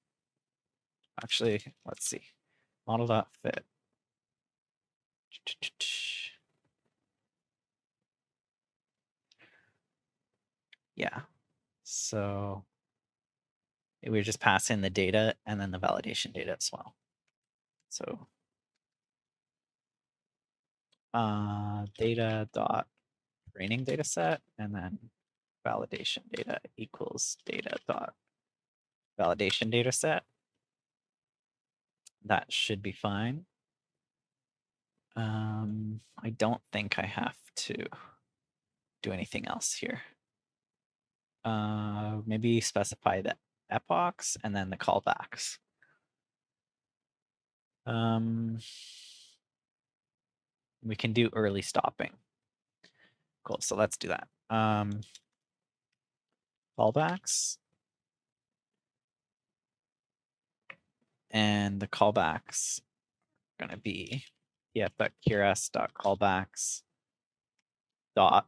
Actually, let's see. Model dot fit. Yeah. So we just pass in the data and then the validation data as well. So data dot training data set, and then validation data equals data dot validation data set. That should be fine. I don't think I have to do anything else here. Maybe specify the epochs and then the callbacks. We can do early stopping. Cool, so let's do that. Callbacks. And the callbacks are going to be tf.cures.callbacks dot.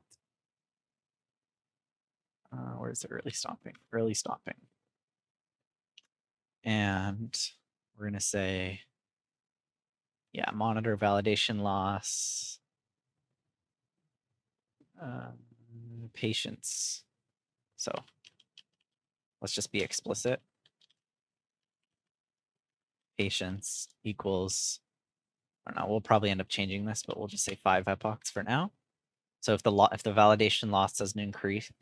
Where's the early stopping? Early stopping. And we're going to say, yeah, monitor validation loss. Patience. So let's just be explicit. Patience equals, I don't know, we'll probably end up changing this, but we'll just say 5 epochs for now. So if the validation loss doesn't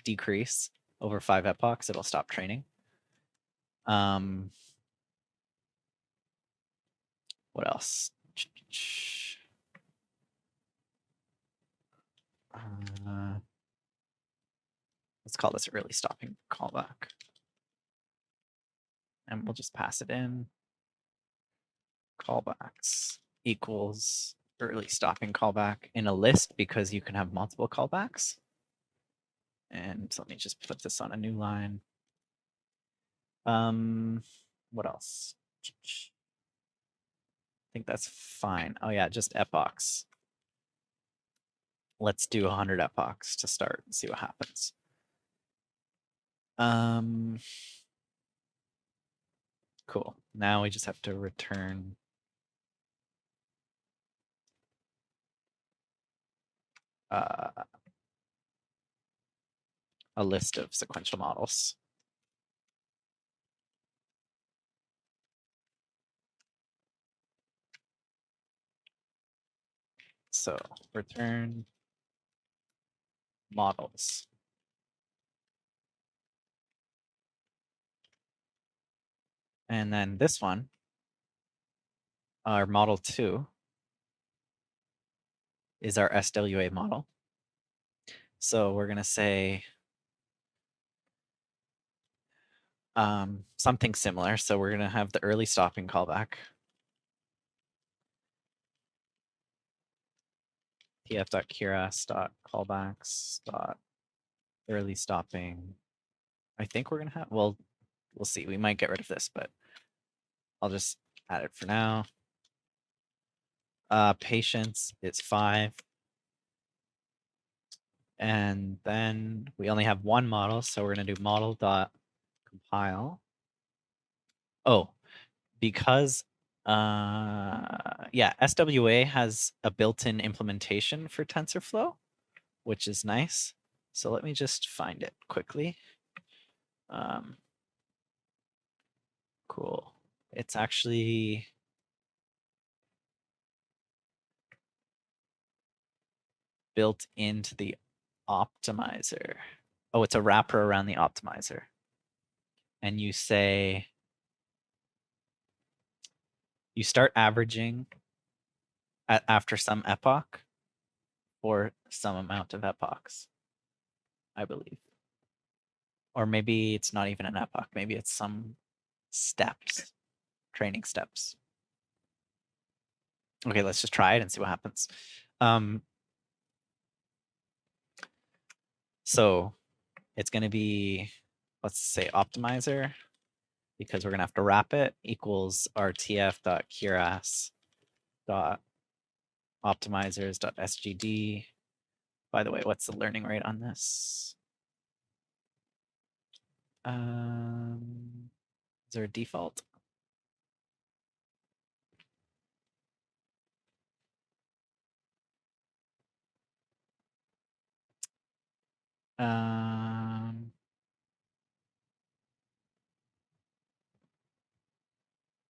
decrease over 5 epochs, it'll stop training. What else? Let's call this early stopping callback. And we'll just pass it in. Callbacks equals early stopping callback in a list because you can have multiple callbacks. And let me just put this on a new line. What else? I think that's fine. Oh yeah, just epochs. Let's do 100 epochs to start and see what happens. Cool. Now we just have to return a list of sequential models. So return models. And then this one, our model 2, is our SWA model. So we're going to say something similar. So we're going to have the early stopping callback. tf.keras.callbacks.early stopping. I think we're going to have, well, we'll see. We might get rid of this, but I'll just add it for now. Patience is 5. And then we only have one model, so we're going to do model.compile. Oh, because yeah, SWA has a built-in implementation for TensorFlow, which is nice. So let me just find it quickly. Cool. It's actually built into the optimizer. Oh, it's a wrapper around the optimizer. And you say, you start averaging after some epoch or some amount of epochs, I believe. Or maybe it's not even an epoch. Maybe it's some steps, training steps. Okay, let's just try it and see what happens. So it's going to be, let's say optimizer, because we're going to have to wrap it, equals rtf.keras.optimizers.sgd. By the way, what's the learning rate on this? Is there a default?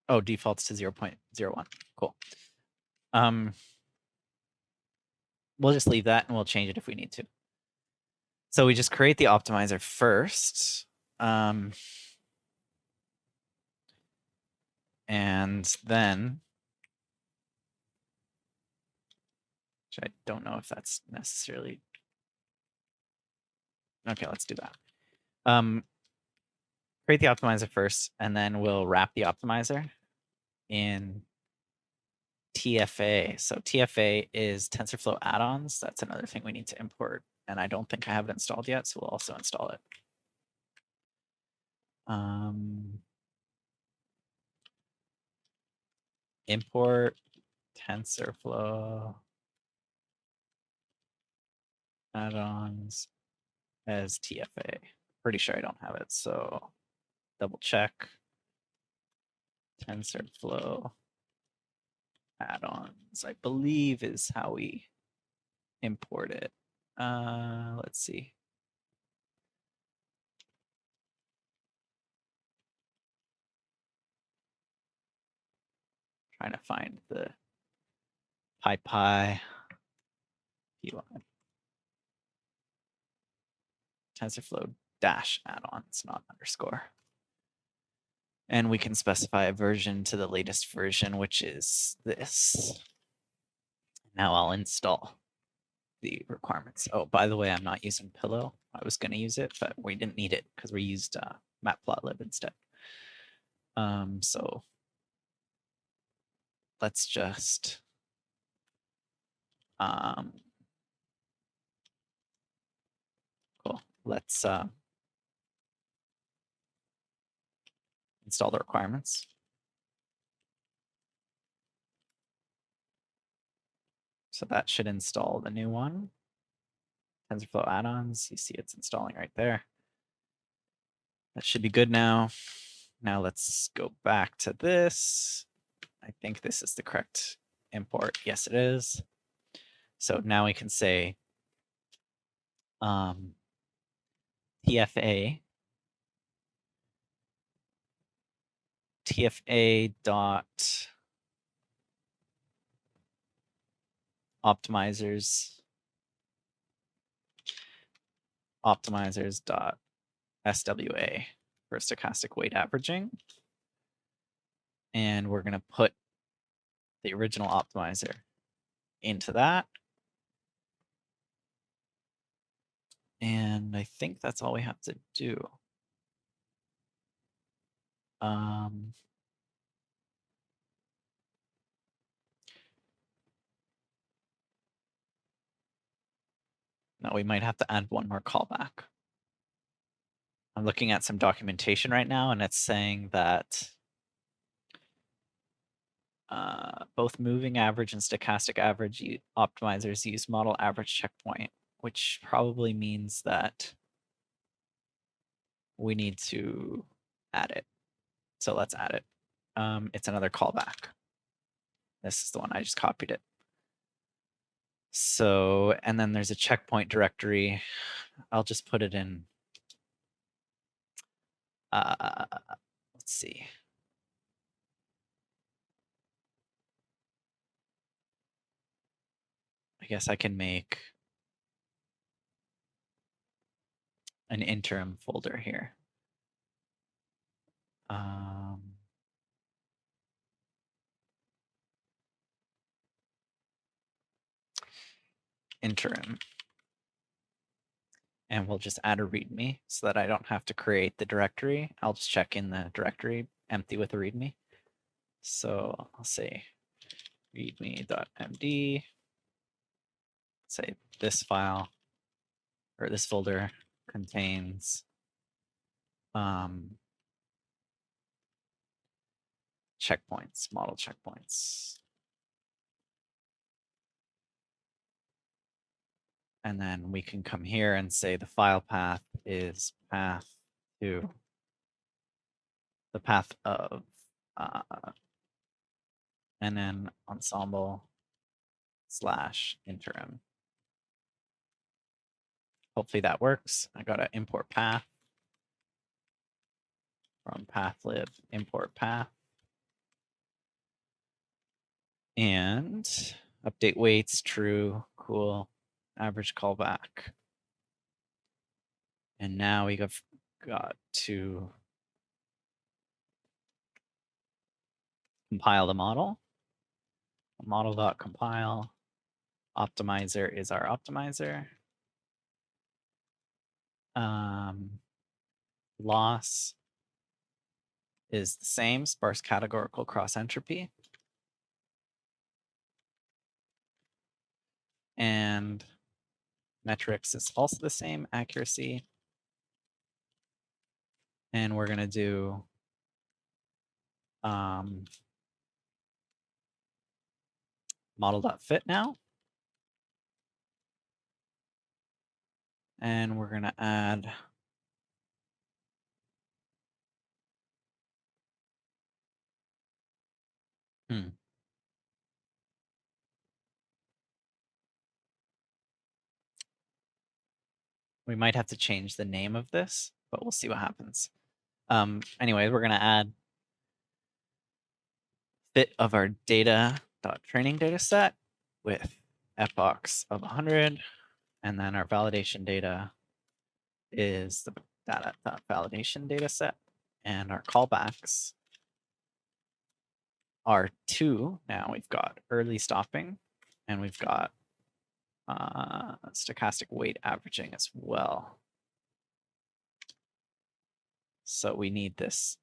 Oh, defaults to 0.01. Cool. We'll just leave that and we'll change it if we need to. So we just create the optimizer first. And then, which I don't know if that's necessarily. Okay, let's do that. Create the optimizer first, and then we'll wrap the optimizer in TFA. So TFA is TensorFlow add-ons. That's another thing we need to import. And I don't think I have it installed yet, so we'll also install it. Import TensorFlow add-ons as TFA. Pretty sure I don't have it, so double check. TensorFlow add-ons, I believe, is how we import it. Let's see. Trying to find the py TensorFlow dash add-ons, not underscore. And we can specify a version to the latest version, which is this. Now I'll install the requirements. Oh, by the way, I'm not using Pillow. I was going to use it, but we didn't need it because we used Matplotlib instead. So let's just cool. Let's install the requirements. So that should install the new one. TensorFlow add-ons, you see it's installing right there. That should be good now. Now let's go back to this. I think this is the correct import. Yes, it is. So now we can say TFA dot optimizers dot SWA for stochastic weight averaging. And we're going to put the original optimizer into that. And I think that's all we have to do. No, we might have to add one more callback. I'm looking at some documentation right now, and it's saying that both moving average and stochastic average optimizers use model average checkpoint, which probably means that we need to add it. So let's add it. It's another callback. This is the one I just copied it. So, and then there's a checkpoint directory. I'll just put it in. Let's see. I guess I can make an interim folder here. Interim. And we'll just add a README so that I don't have to create the directory. I'll just check in the directory empty with a README. So I'll say readme.md, say this file or this folder contains checkpoints, model checkpoints. And then we can come here and say the file path is path to the path of NN ensemble /interim. Hopefully that works. I got to import path from pathlib import path. And update weights, true, cool, average callback. And now we have got to compile the model. Model.compile. Optimizer is our optimizer. Loss is the same, sparse categorical cross entropy. And metrics is also the same, accuracy. And we're going to do model.fit now. And we're going to add we might have to change the name of this, but we'll see what happens. Anyway, we're going to add fit of our data.training data set with epochs of 100. And then our validation data is the data.validation data set. And our callbacks are 2. Now we've got early stopping and we've got stochastic weight averaging as well. So we need this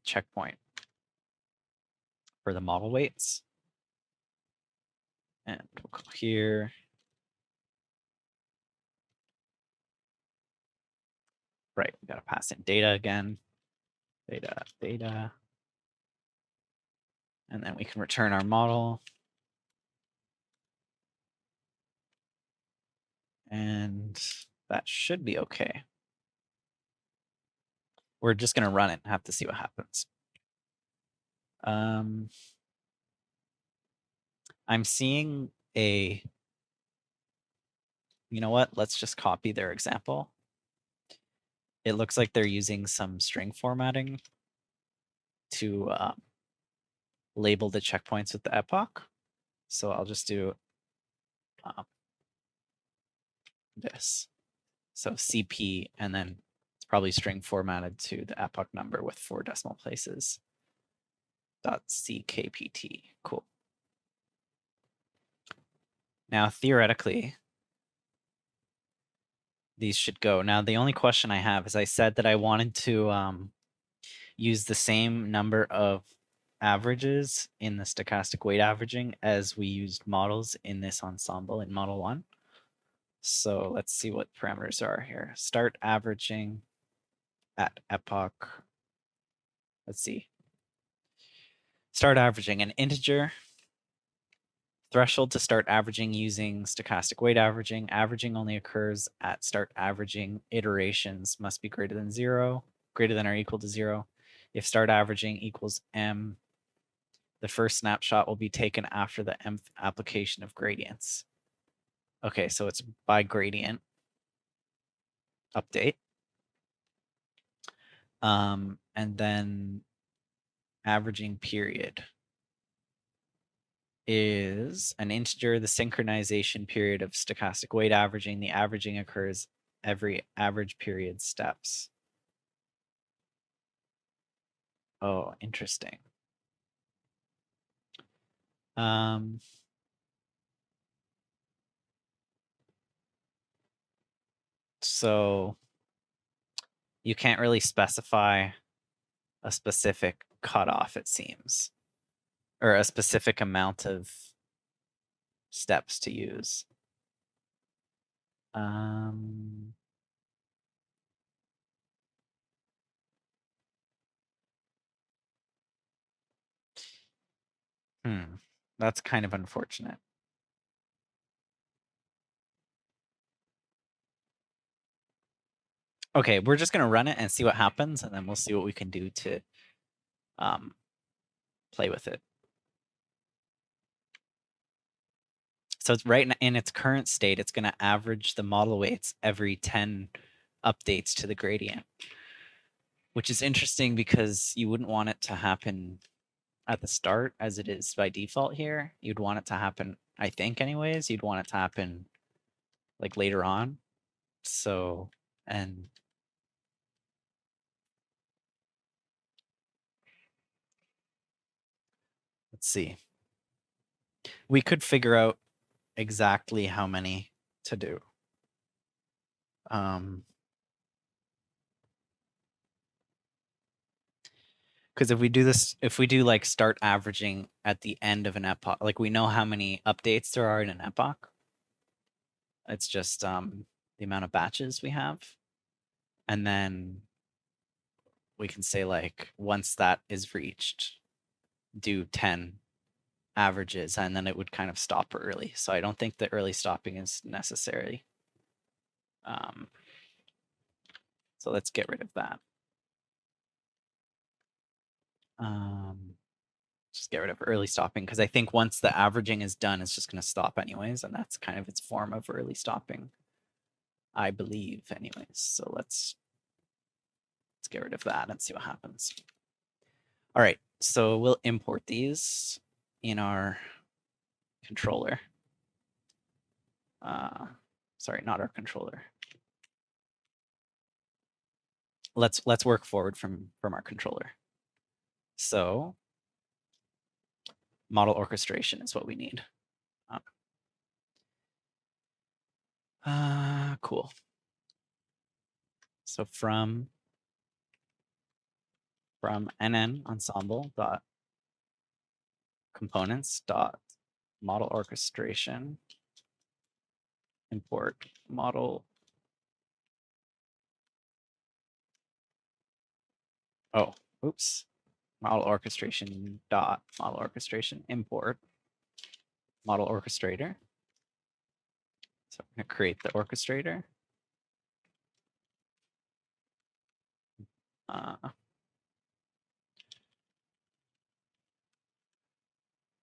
checkpoint for the model weights. And we'll go here. Right, we got to pass in data again. Data. And then we can return our model. And that should be okay. We're just going to run it and have to see what happens. I'm seeing you know what? Let's just copy their example. It looks like they're using some string formatting to label the checkpoints with the epoch. So I'll just do this. So CP, and then it's probably string formatted to the epoch number with 4 decimal places. .ckpt. Cool. Now, theoretically, these should go. Now, the only question I have is I said that I wanted to use the same number of averages in the stochastic weight averaging as we used models in this ensemble in model 1. So let's see what parameters are here. Start averaging at epoch. Let's see. Start averaging an integer. Threshold to start averaging using stochastic weight averaging. Averaging only occurs at start averaging. Iterations must be greater than 0, greater than or equal to 0. If start averaging equals m, the first snapshot will be taken after the mth application of gradients. Okay, so it's by gradient update. And then averaging period is an integer, the synchronization period of stochastic weight averaging. The averaging occurs every average period steps. Oh, interesting. So you can't really specify a specific cutoff, it seems, or a specific amount of steps to use. That's kind of unfortunate. Okay, we're just gonna run it and see what happens, and then we'll see what we can do to play with it. So it's right in its current state, it's gonna average the model weights every 10 updates to the gradient, which is interesting because you wouldn't want it to happen at the start as it is by default here. You'd want it to happen, I think anyways, you'd want it to happen like later on. So, and let's see. We could figure out exactly how many to do. Because if we do this, if we do like start averaging at the end of an epoch, like we know how many updates there are in an epoch. It's just the amount of batches we have. And then we can say like, once that is reached, do 10 averages, and then it would kind of stop early. So I don't think the early stopping is necessary. So let's get rid of that. Just get rid of early stopping, because I think once the averaging is done, it's just going to stop anyways, and that's kind of its form of early stopping, I believe, anyways. So let's get rid of that and see what happens. All right, so we'll import these in our controller. Sorry, not our controller. Let's work forward from our controller. So model orchestration is what we need. Cool. So from nn ensemble dot components dot model orchestration import model. Oh, oops. Model orchestration dot model orchestration import model orchestrator. So I'm going to create the orchestrator.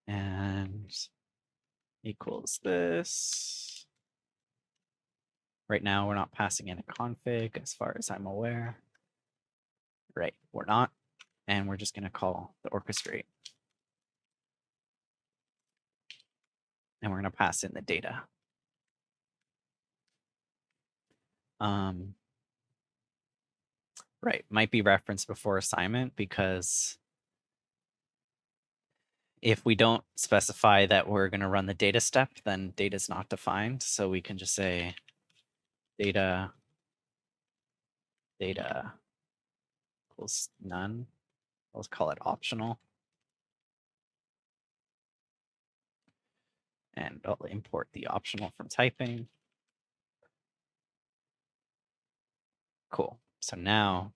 And equals this. Right now, we're not passing in a config as far as I'm aware. Right, we're not. And we're just going to call the orchestrate. And we're going to pass in the data. Right, might be referenced before assignment, because if we don't specify that we're going to run the data step, then data is not defined. So we can just say data equals none. Let's call it optional. And I'll import the optional from typing. Cool. So now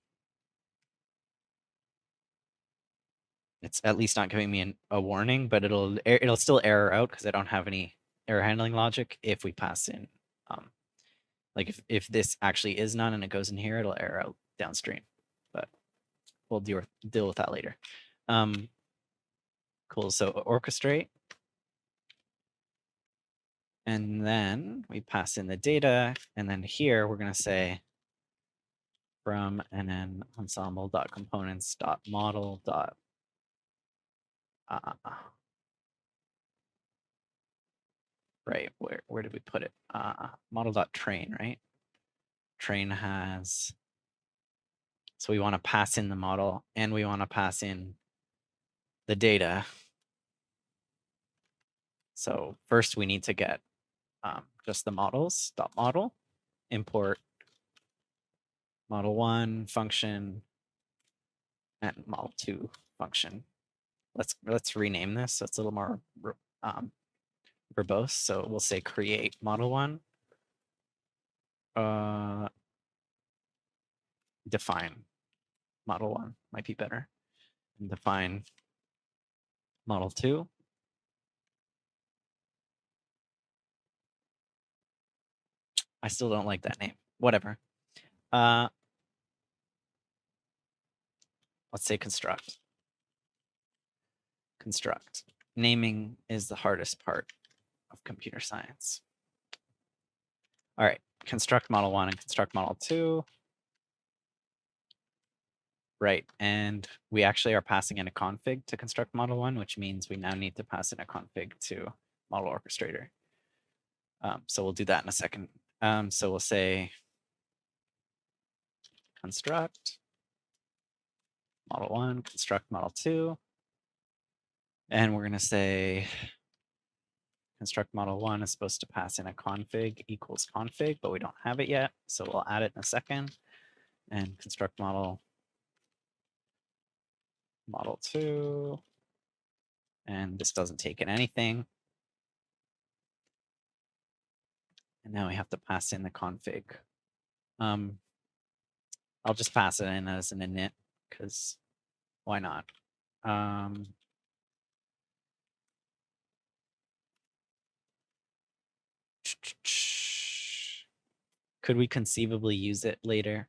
it's at least not giving me a warning, but it'll still error out because I don't have any error handling logic if we pass in like if this actually is none and it goes in here, it'll error out downstream. But we'll deal with that later. Cool. So orchestrate. And then we pass in the data, and then here we're going to say from nn ensemble.components.model. Right, where did we put it? Model.train, right? Train has, so we want to pass in the model and we want to pass in the data. So first we need to get just the models.model, import model1 function and model2 function. Let's rename this so it's a little more verbose. So we'll say create model1, define model1 might be better, and define model2. I still don't like that name. Whatever. Let's say construct. Construct. Naming is the hardest part of computer science. All right, construct model1 and construct model2. Right, and we actually are passing in a config to construct model1, which means we now need to pass in a config to model orchestrator. So we'll do that in a second. So we'll say construct model1, construct model2, and we're going to say construct model1 is supposed to pass in a config equals config, but we don't have it yet, so we'll add it in a second. And construct model2, and this doesn't take in anything. And now we have to pass in the config. I'll just pass it in as an init because why not? Could we conceivably use it later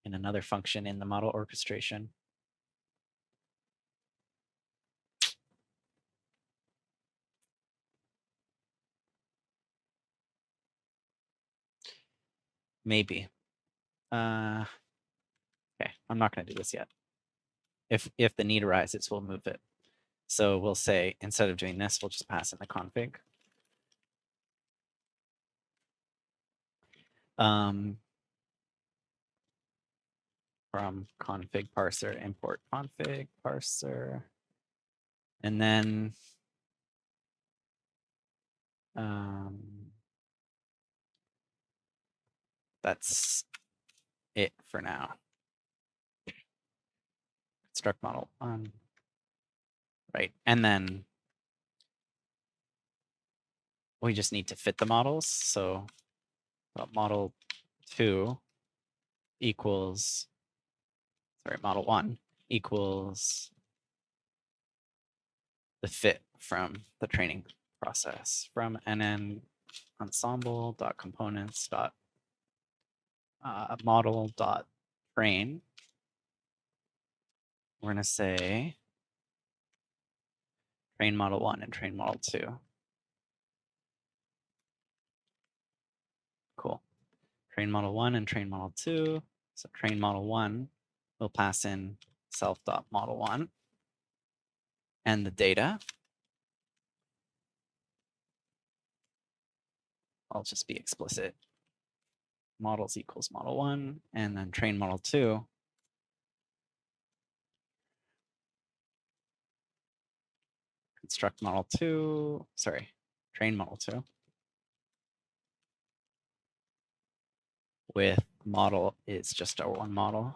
in another function in the model orchestration? Maybe. Okay, I'm not going to do this yet. If the need arises, we'll move it. So we'll say, instead of doing this, we'll just pass in the config. From config parser, import config parser. And then that's it for now. Construct model on, right? And then we just need to fit the models. So model 2 equals, sorry, model 1 equals the fit from the training process from nn ensemble.components.model.train. We're going to say train model 1 and train model 2. Cool. Train model 1 and train model 2. So train model 1 will pass in self.model1 and the data. I'll just be explicit. Models equals model 1, and then train model 2 construct model 2, sorry, train model 2 with model is just our one model.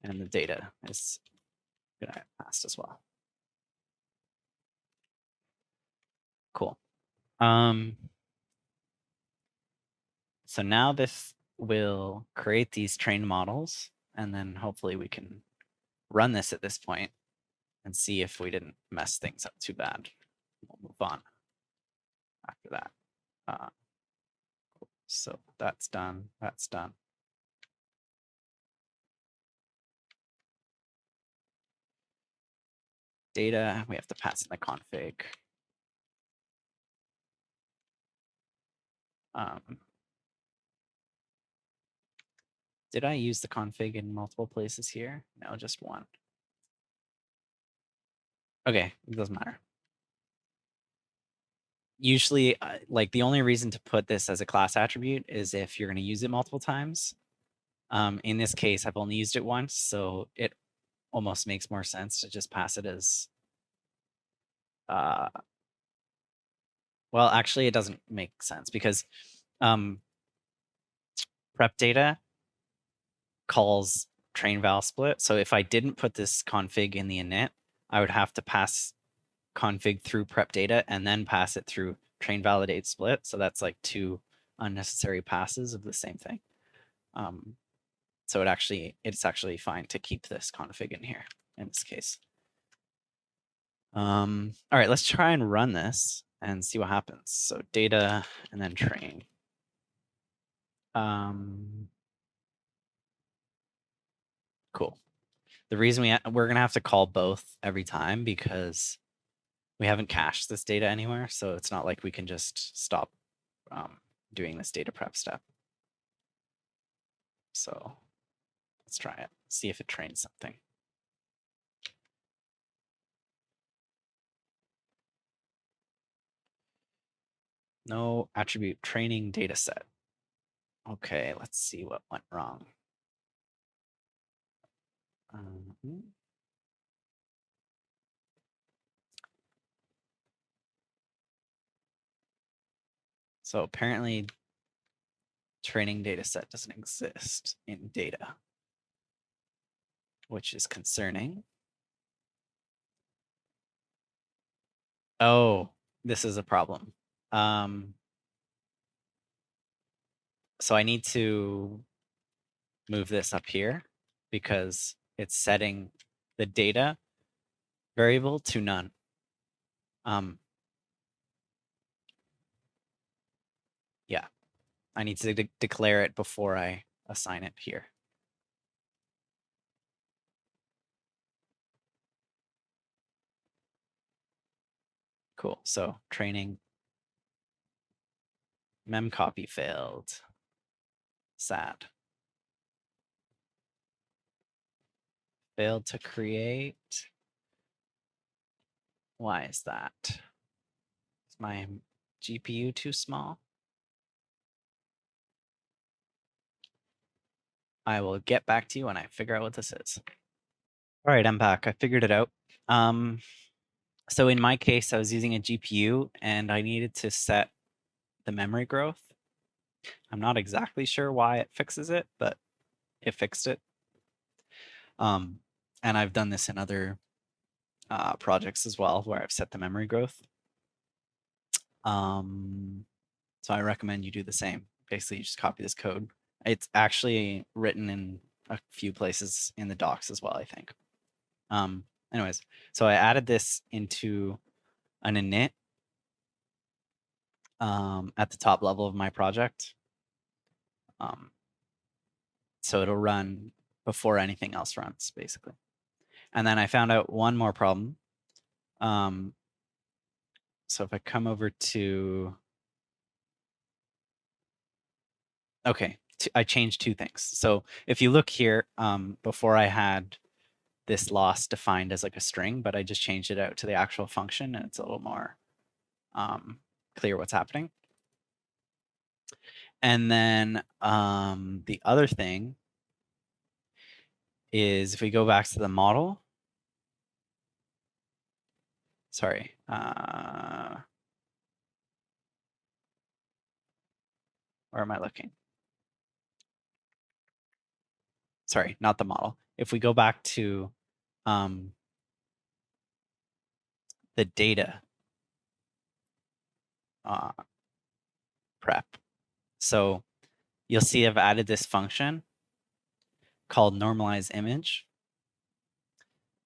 and the data is going to get passed as well. Cool. So now this will create these trained models, and then hopefully we can run this at this point and see if we didn't mess things up too bad. We'll move on after that. So that's done. That's done. Data, we have to pass in the config. Did I use the config in multiple places here? No, just one. Okay, it doesn't matter. Usually, like the only reason to put this as a class attribute is if you're going to use it multiple times. In this case, I've only used it once, so it almost makes more sense to just pass it as. Well, actually, it doesn't make sense because prep data calls train val split. So if I didn't put this config in the init, I would have to pass config through prep data and then pass it through train validate split. So that's like two unnecessary passes of the same thing. So it's actually fine to keep this config in here in this case. All right, let's try and run this and see what happens. So data and then train. Cool. The reason we're gonna have to call both every time because we haven't cached this data anywhere, so it's not like we can just stop doing this data prep step. So let's try it, see if it trains something. No attribute training data set. Okay, let's see what went wrong. So apparently training data set doesn't exist in data, which is concerning. Oh, this is a problem. So I need to move this up here because it's setting the data variable to none. Yeah, I need to declare it before I assign it here. Cool. So training mem copy failed. Sad. Failed to create. Why is that? Is my GPU too small? I will get back to you when I figure out what this is. All right, I'm back. I figured it out. So in my case, I was using a GPU and I needed to set the memory growth. I'm not exactly sure why it fixes it, but it fixed it. And I've done this in other projects as well, where I've set the memory growth. So I recommend you do the same. Basically, you just copy this code. It's actually written in a few places in the docs as well, I think. Anyways, so I added this into an init at the top level of my project. So it'll run before anything else runs, basically. And then I found out one more problem. So if I come over to, okay, I changed two things. So if you look here, before I had this loss defined as like a string, but I just changed it out to the actual function and it's a little more clear what's happening. And then the other thing is if we go back to the model, sorry, where am I looking? sorry, not the model. If we go back to the data prep, so you'll see I've added this function called Normalize Image.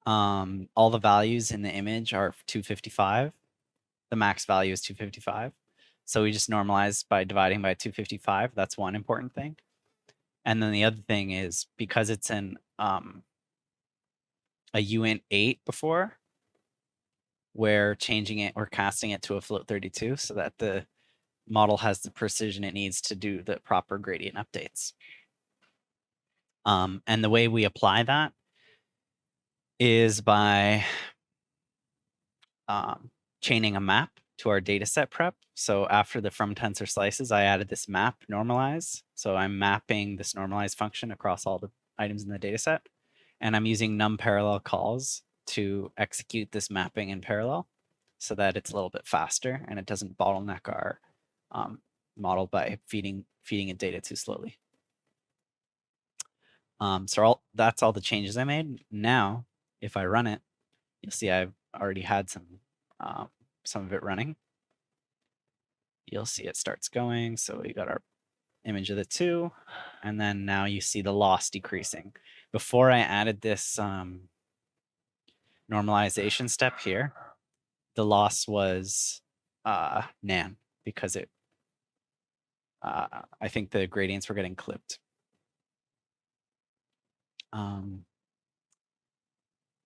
All the values in the image are 255. The max value is 255. So we just normalize by dividing by 255. That's one important thing. And then the other thing is because it's in a uint 8 before, we're changing it, we're casting it to a float 32 so that the model has the precision it needs to do the proper gradient updates. And the way we apply that is by chaining a map to our dataset prep. So after the from tensor slices, I added this map normalize. So I'm mapping this normalize function across all the items in the dataset. And I'm using num parallel calls to execute this mapping in parallel so that it's a little bit faster and it doesn't bottleneck our model by feeding it data too slowly. So that's all the changes I made. Now, if I run it, you'll see I've already had some of it running. You'll see it starts going. So we got our image of the 2, and then now you see the loss decreasing. Before I added this normalization step here, the loss was nan because it I think the gradients were getting clipped.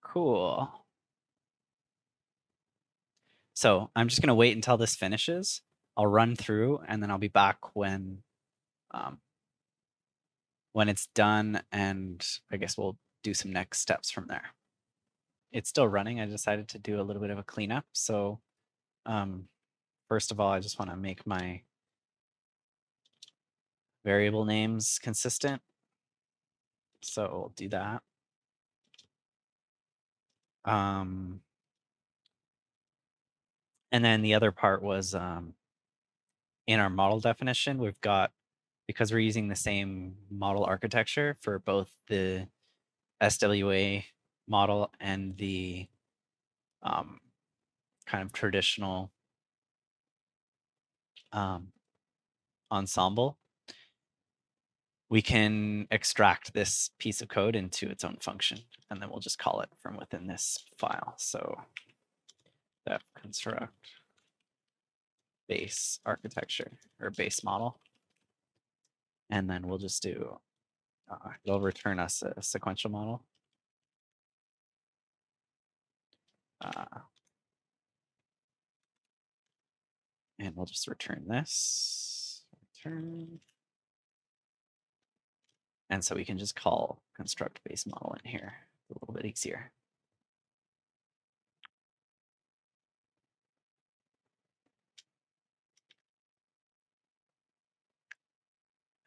Cool. So I'm just going to wait until this finishes. I'll run through and then I'll be back when it's done, and I guess we'll do some next steps from there. It's still running. I decided to do a little bit of a cleanup. So first of all, I just want to make my variable names consistent. So we'll do that. And then the other part was in our model definition, we've got, because we're using the same model architecture for both the SWA model and the kind of traditional ensemble, we can extract this piece of code into its own function, and then we'll just call it from within this file. So def construct base architecture or base model. And then we'll just do, it'll return us a sequential model. And we'll just return this, return. And so we can just call construct base model in here, a little bit easier.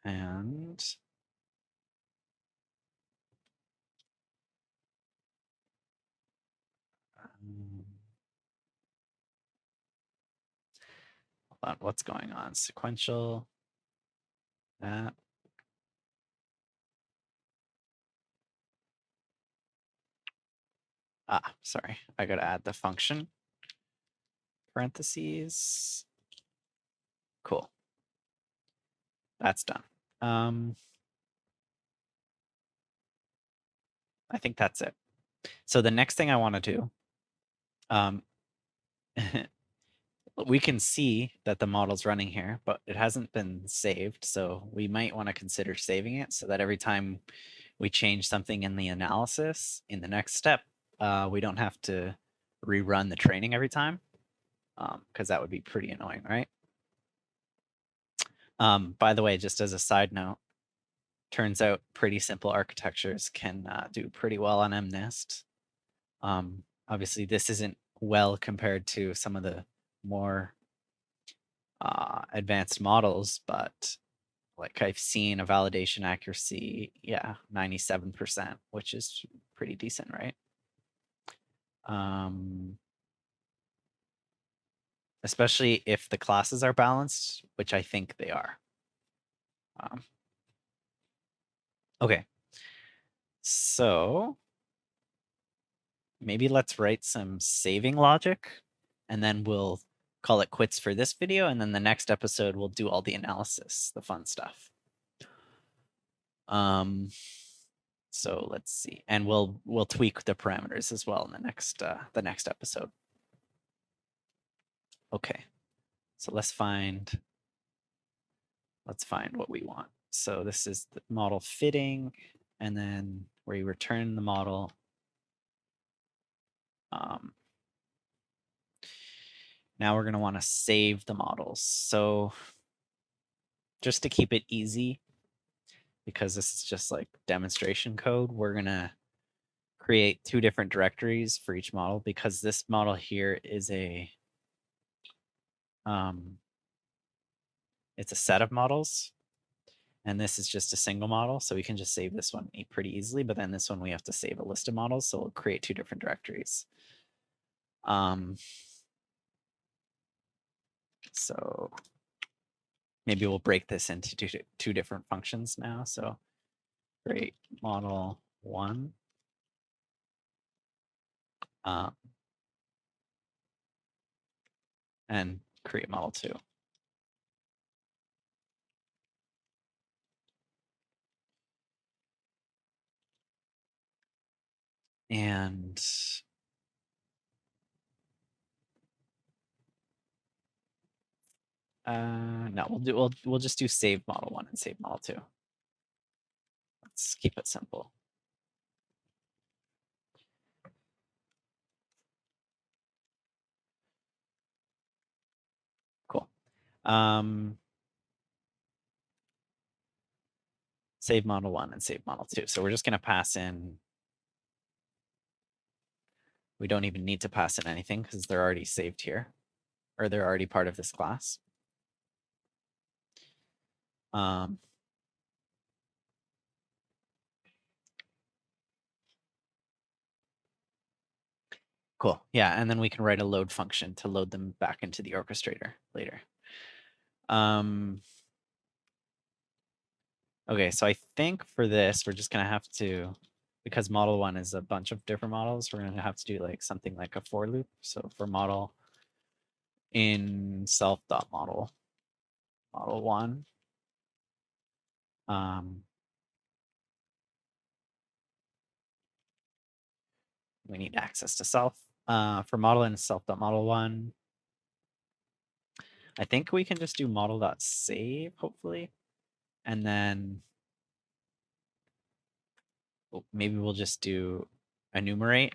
And hold on, what's going on? Sequential, that. Sorry, I gotta add the function. Parentheses. Cool. That's done. I think that's it. So the next thing I want to do, we can see that the model's running here, but it hasn't been saved. So we might want to consider saving it so that every time we change something in the analysis in the next step, we don't have to rerun the training every time, because that would be pretty annoying, right? By the way, just as a side note, turns out pretty simple architectures can do pretty well on MNIST. Obviously, this isn't well compared to some of the more advanced models, but like I've seen a validation accuracy, 97%, which is pretty decent, right? Especially if the classes are balanced, which I think they are. Okay. So maybe let's write some saving logic, and then we'll call it quits for this video, and then the next episode we'll do all the analysis, the fun stuff. So let's see, and we'll tweak the parameters as well in the next episode. Okay, so let's find what we want. So this is the model fitting, and then where you return the model. Now we're going to want to save the models. So just to keep it easy, because this is just like demonstration code, we're going to create 2 different directories for each model, because this model here is it's a set of models, and this is just a single model. So we can just save this one pretty easily, but then this one we have to save a list of models. So we'll create 2 different directories. So maybe we'll break this into 2 different functions now. So create model 1. And create model 2. And no, we'll just do save model 1 and save model 2. Let's keep it simple. Cool. Save model 1 and save model 2. So we're just going to pass in. We don't even need to pass in anything because they're already saved here, or they're already part of this class. Cool. Yeah, and then we can write a load function to load them back into the orchestrator later. Okay, so I think for this, we're just going to have to, because model 1 is a bunch of different models, we're going to have to do like something like a for loop. So for model in self.model, model 1, we need access to self. For model in self.model 1, I think we can just do model.save, hopefully. And then maybe we'll just do enumerate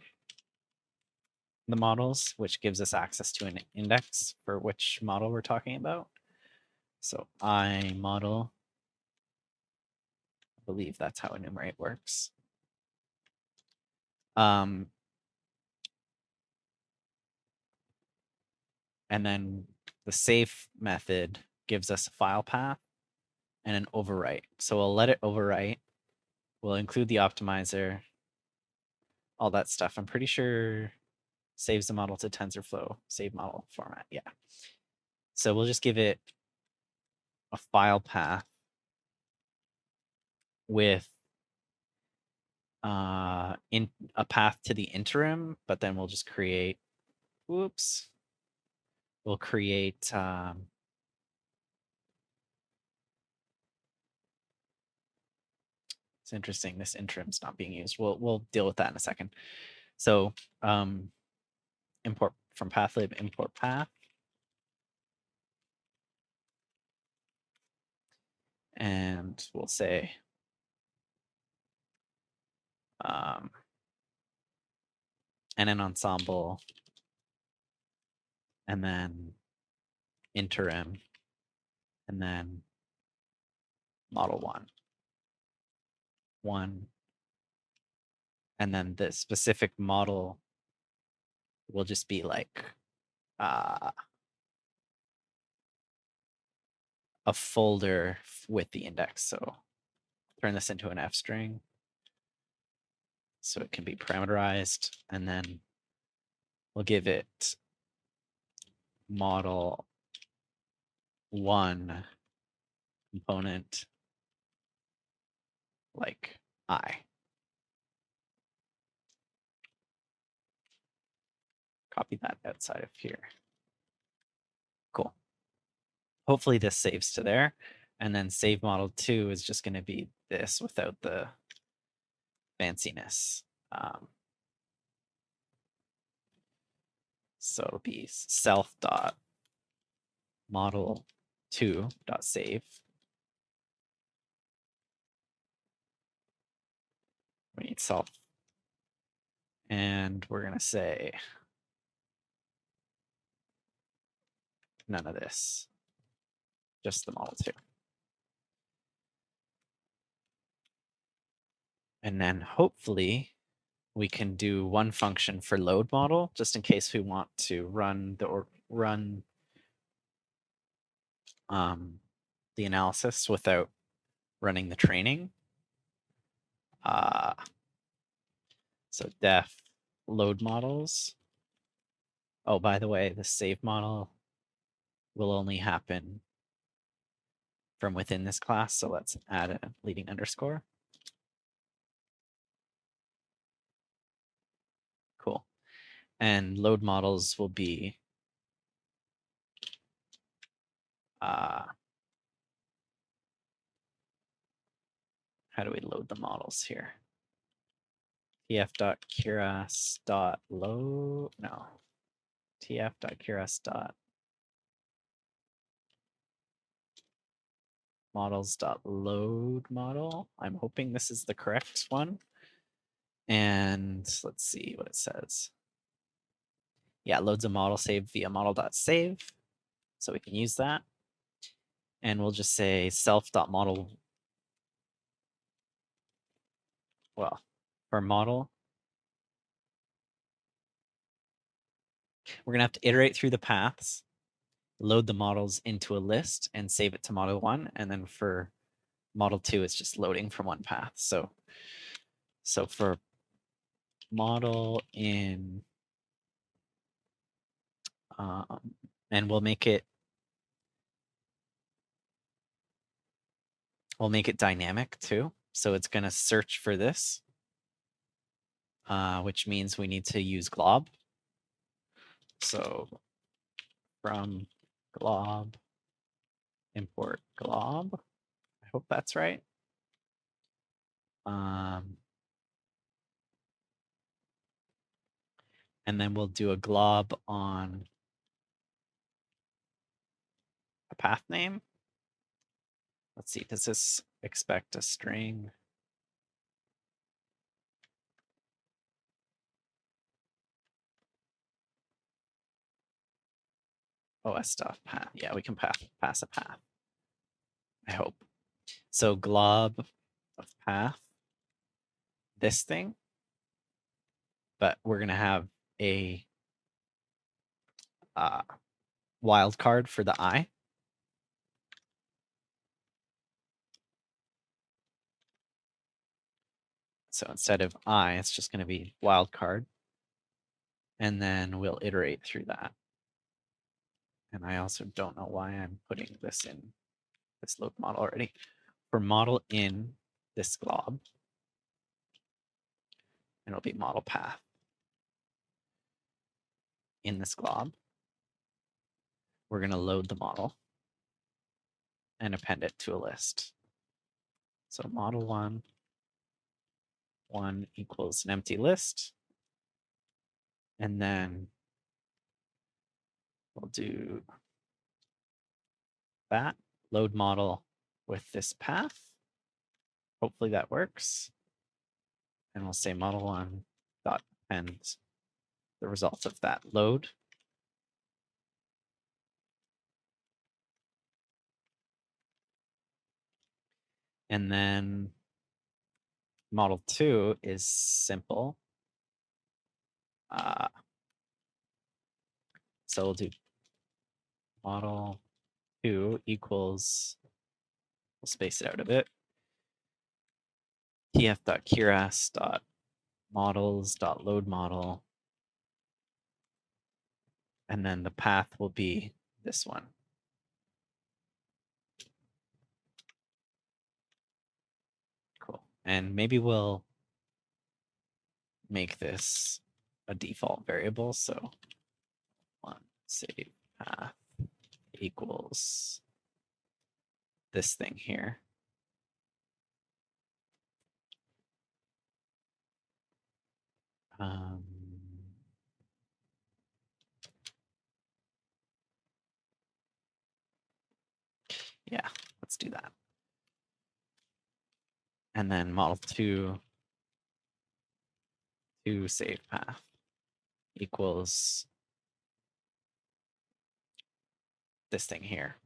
the models, which gives us access to an index for which model we're talking about. So I model, I believe that's how enumerate works. And then the save method gives us a file path and an overwrite. So we'll let it overwrite. We'll include the optimizer, all that stuff. I'm pretty sure saves the model to TensorFlow save model format. Yeah. So we'll just give it a file path with in a path to the interim, but then we'll just create, whoops, we'll create it's interesting, this interim's not being used. We'll deal with that in a second. So import from pathlib, import path. And we'll say and an ensemble, and then interim, and then model 1, and then the specific model will just be like a folder with the index. So turn this into an F string so it can be parameterized, and then we'll give it model 1 component like I. copy that outside of here. Cool. Hopefully this saves to there. And then save model 2 is just going to be this without the fanciness. So it'll be self.model2.save. We need self. And we're going to say none of this, just the model 2. And then hopefully we can do one function for load model, just in case we want to run the analysis without running the training. So def load models. Oh, by the way, the save model will only happen from within this class. So let's add a leading underscore. Cool. And load models will be how do we load the models here? tf.curas.load, no, tf.curas.models.load model. I'm hoping this is the correct one. And let's see what it says. Yeah, loads a model save via model.save. So we can use that. And we'll just say self.model. Well, for model, we're going to have to iterate through the paths, load the models into a list, and save it to model 1. And then for model 2, it's just loading from one path. So for model in, and we'll make it dynamic too. So it's going to search for this, which means we need to use glob. So from glob, import glob. I hope that's right. And then we'll do a glob on a path name. Let's see, does this expect a string? OS stuff, path. Yeah, we can pass a path. I hope. So glob of path, this thing, but we're going to have a wildcard for the I. So instead of I, it's just going to be wildcard. And then we'll iterate through that. And I also don't know why I'm putting this in this load model already. For model in this glob, and it'll be model path in this glob. We're going to load the model and append it to a list. So model 1 equals an empty list. And then we'll do that load model with this path. Hopefully that works. And we'll say model 1 dot append the result of that load. And then model 2 is simple. So we'll do model 2 equals, we'll space it out a bit, tf.curas.models.load model. And then the path will be this one. Cool. And maybe we'll make this a default variable. So save path equals this thing here. Yeah, let's do that. And then model 2 to save path equals this thing here.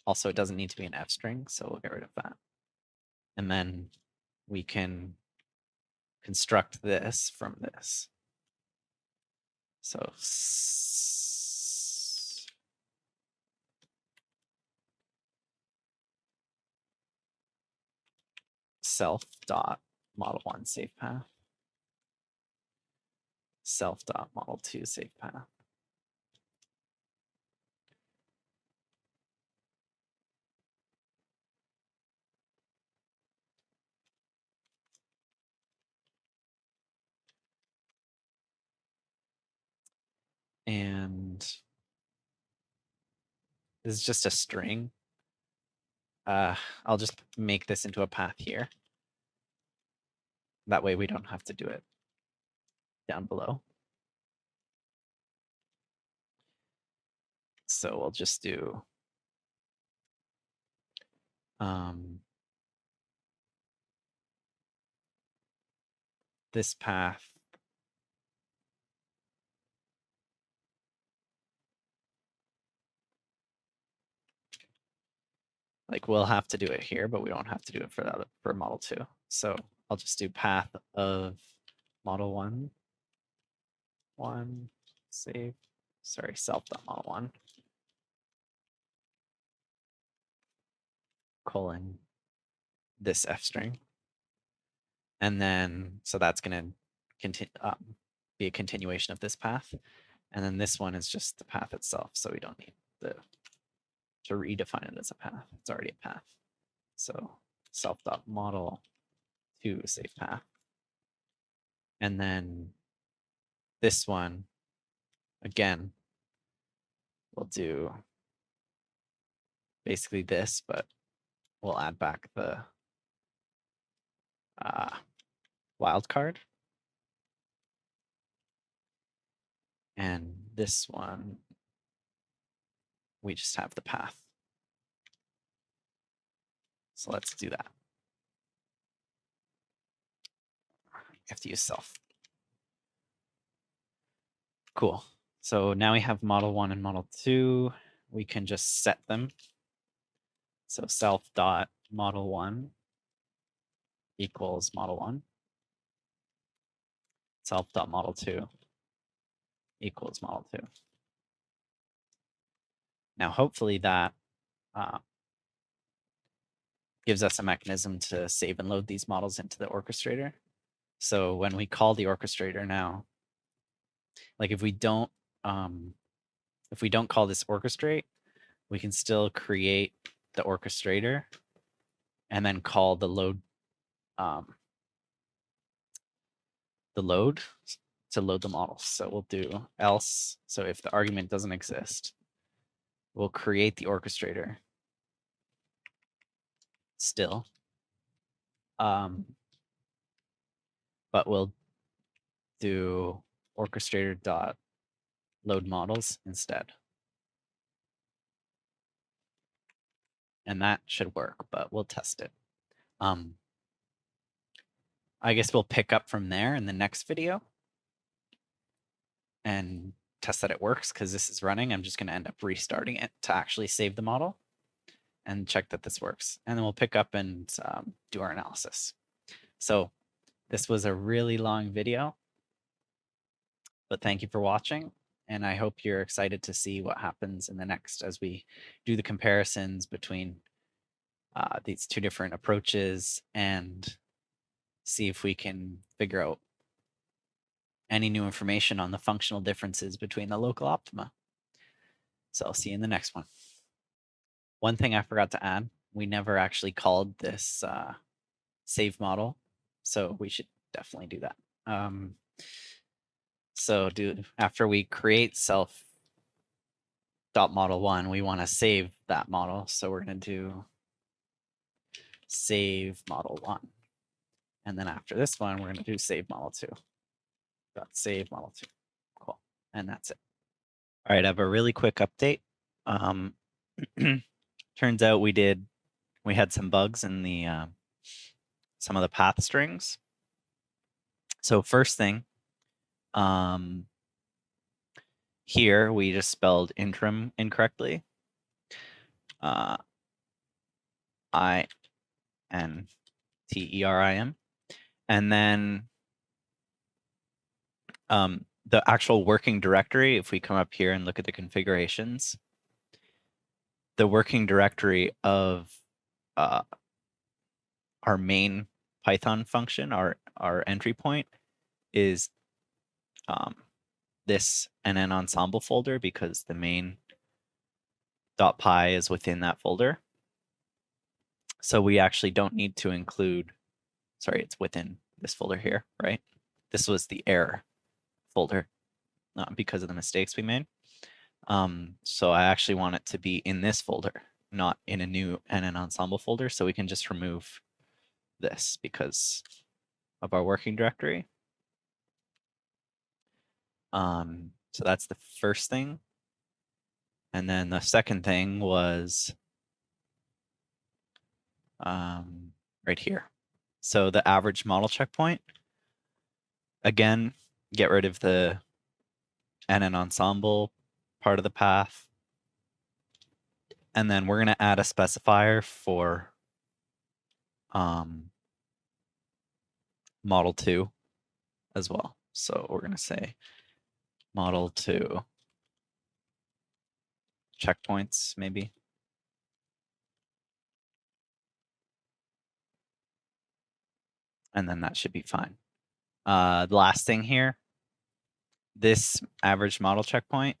Also, it doesn't need to be an F string, so we'll get rid of that. And then we can construct this from this. So self dot model 1 save path, self dot model 2 save path. And this is just a string. I'll just make this into a path here. That way we don't have to do it down below. So we'll just do this path like we'll have to do it here, but we don't have to do it for that for model 2. So I'll just do path of model 1 save, sorry, self.model1 colon this F string. And then, so that's going to be a continuation of this path. And then this one is just the path itself. So we don't need to redefine it as a path. It's already a path. So self.model to save path. And then this one, again, we'll do basically this, but we'll add back the wildcard. And this one, we just have the path. So let's do that. We have to use self. Cool. So now we have model 1 and model 2. We can just set them. So self dot model 1 equals model 1. Self dot model 2 equals model 2. Now, hopefully that gives us a mechanism to save and load these models into the orchestrator. So when we call the orchestrator now, like if we don't call this orchestrate, we can still create the orchestrator and then call the load to load the models. So we'll do else. So if the argument doesn't exist, we'll create the orchestrator still. But we'll do orchestrator dot load models instead. And that should work, but we'll test it. I guess we'll pick up from there in the next video and test that it works because this is running. I'm just going to end up restarting it to actually save the model and check that this works. And then we'll pick up and do our analysis. So this was a really long video, but thank you for watching. And I hope you're excited to see what happens in the next as we do the comparisons between these two different approaches and see if we can figure out any new information on the functional differences between the local optima. So I'll see you in the next one. One thing I forgot to add, we never actually called this save model, so we should definitely do that. So after we create self.model1, we want to save that model. So we're going to do save model1. And then after this one, we're going to do save model2. Save model2. Cool. And that's it. All right, I have a really quick update. Turns out we had some bugs in the some of the path strings. So first thing, here we just spelled interim incorrectly. INTERIM. And then the actual working directory, if we come up here and look at the configurations, the working directory of our main Python function, our entry point, is this NN Ensemble folder, because the main .py is within that folder. So we actually don't need to include, sorry, it's within this folder here, right? This was the error folder, not because of the mistakes we made. So I actually want it to be in this folder, not in a new NN Ensemble folder. So we can just remove this because of our working directory. So that's the first thing. And then the second thing was right here. So the average model checkpoint, again, get rid of the NN Ensemble part of the path. And then we're going to add a specifier for model 2 as well. So we're going to say model 2 checkpoints, maybe. And then that should be fine. The last thing here, this average model checkpoint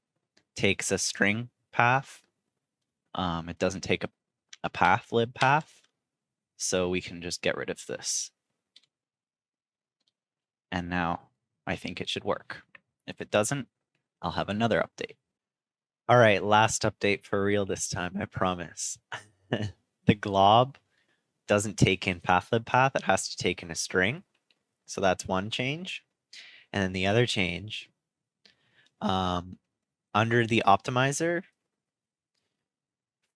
takes a string path. It doesn't take a path lib path. So we can just get rid of this. And now I think it should work. If it doesn't, I'll have another update. All right, last update for real this time, I promise. The glob doesn't take in pathlib path, it has to take in a string. So that's one change. And then the other change, under the optimizer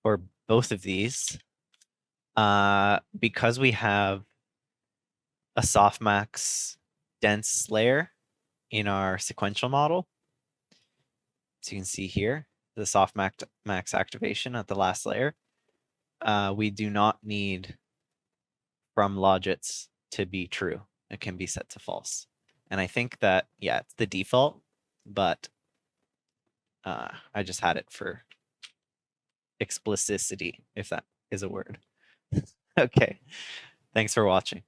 for both of these, because we have a softmax dense layer in our sequential model, so you can see here, the softmax activation at the last layer, we do not need from logits to be true. It can be set to false. And I think that, yeah, it's the default, but I just had it for explicitity, if that is a word. Okay, thanks for watching.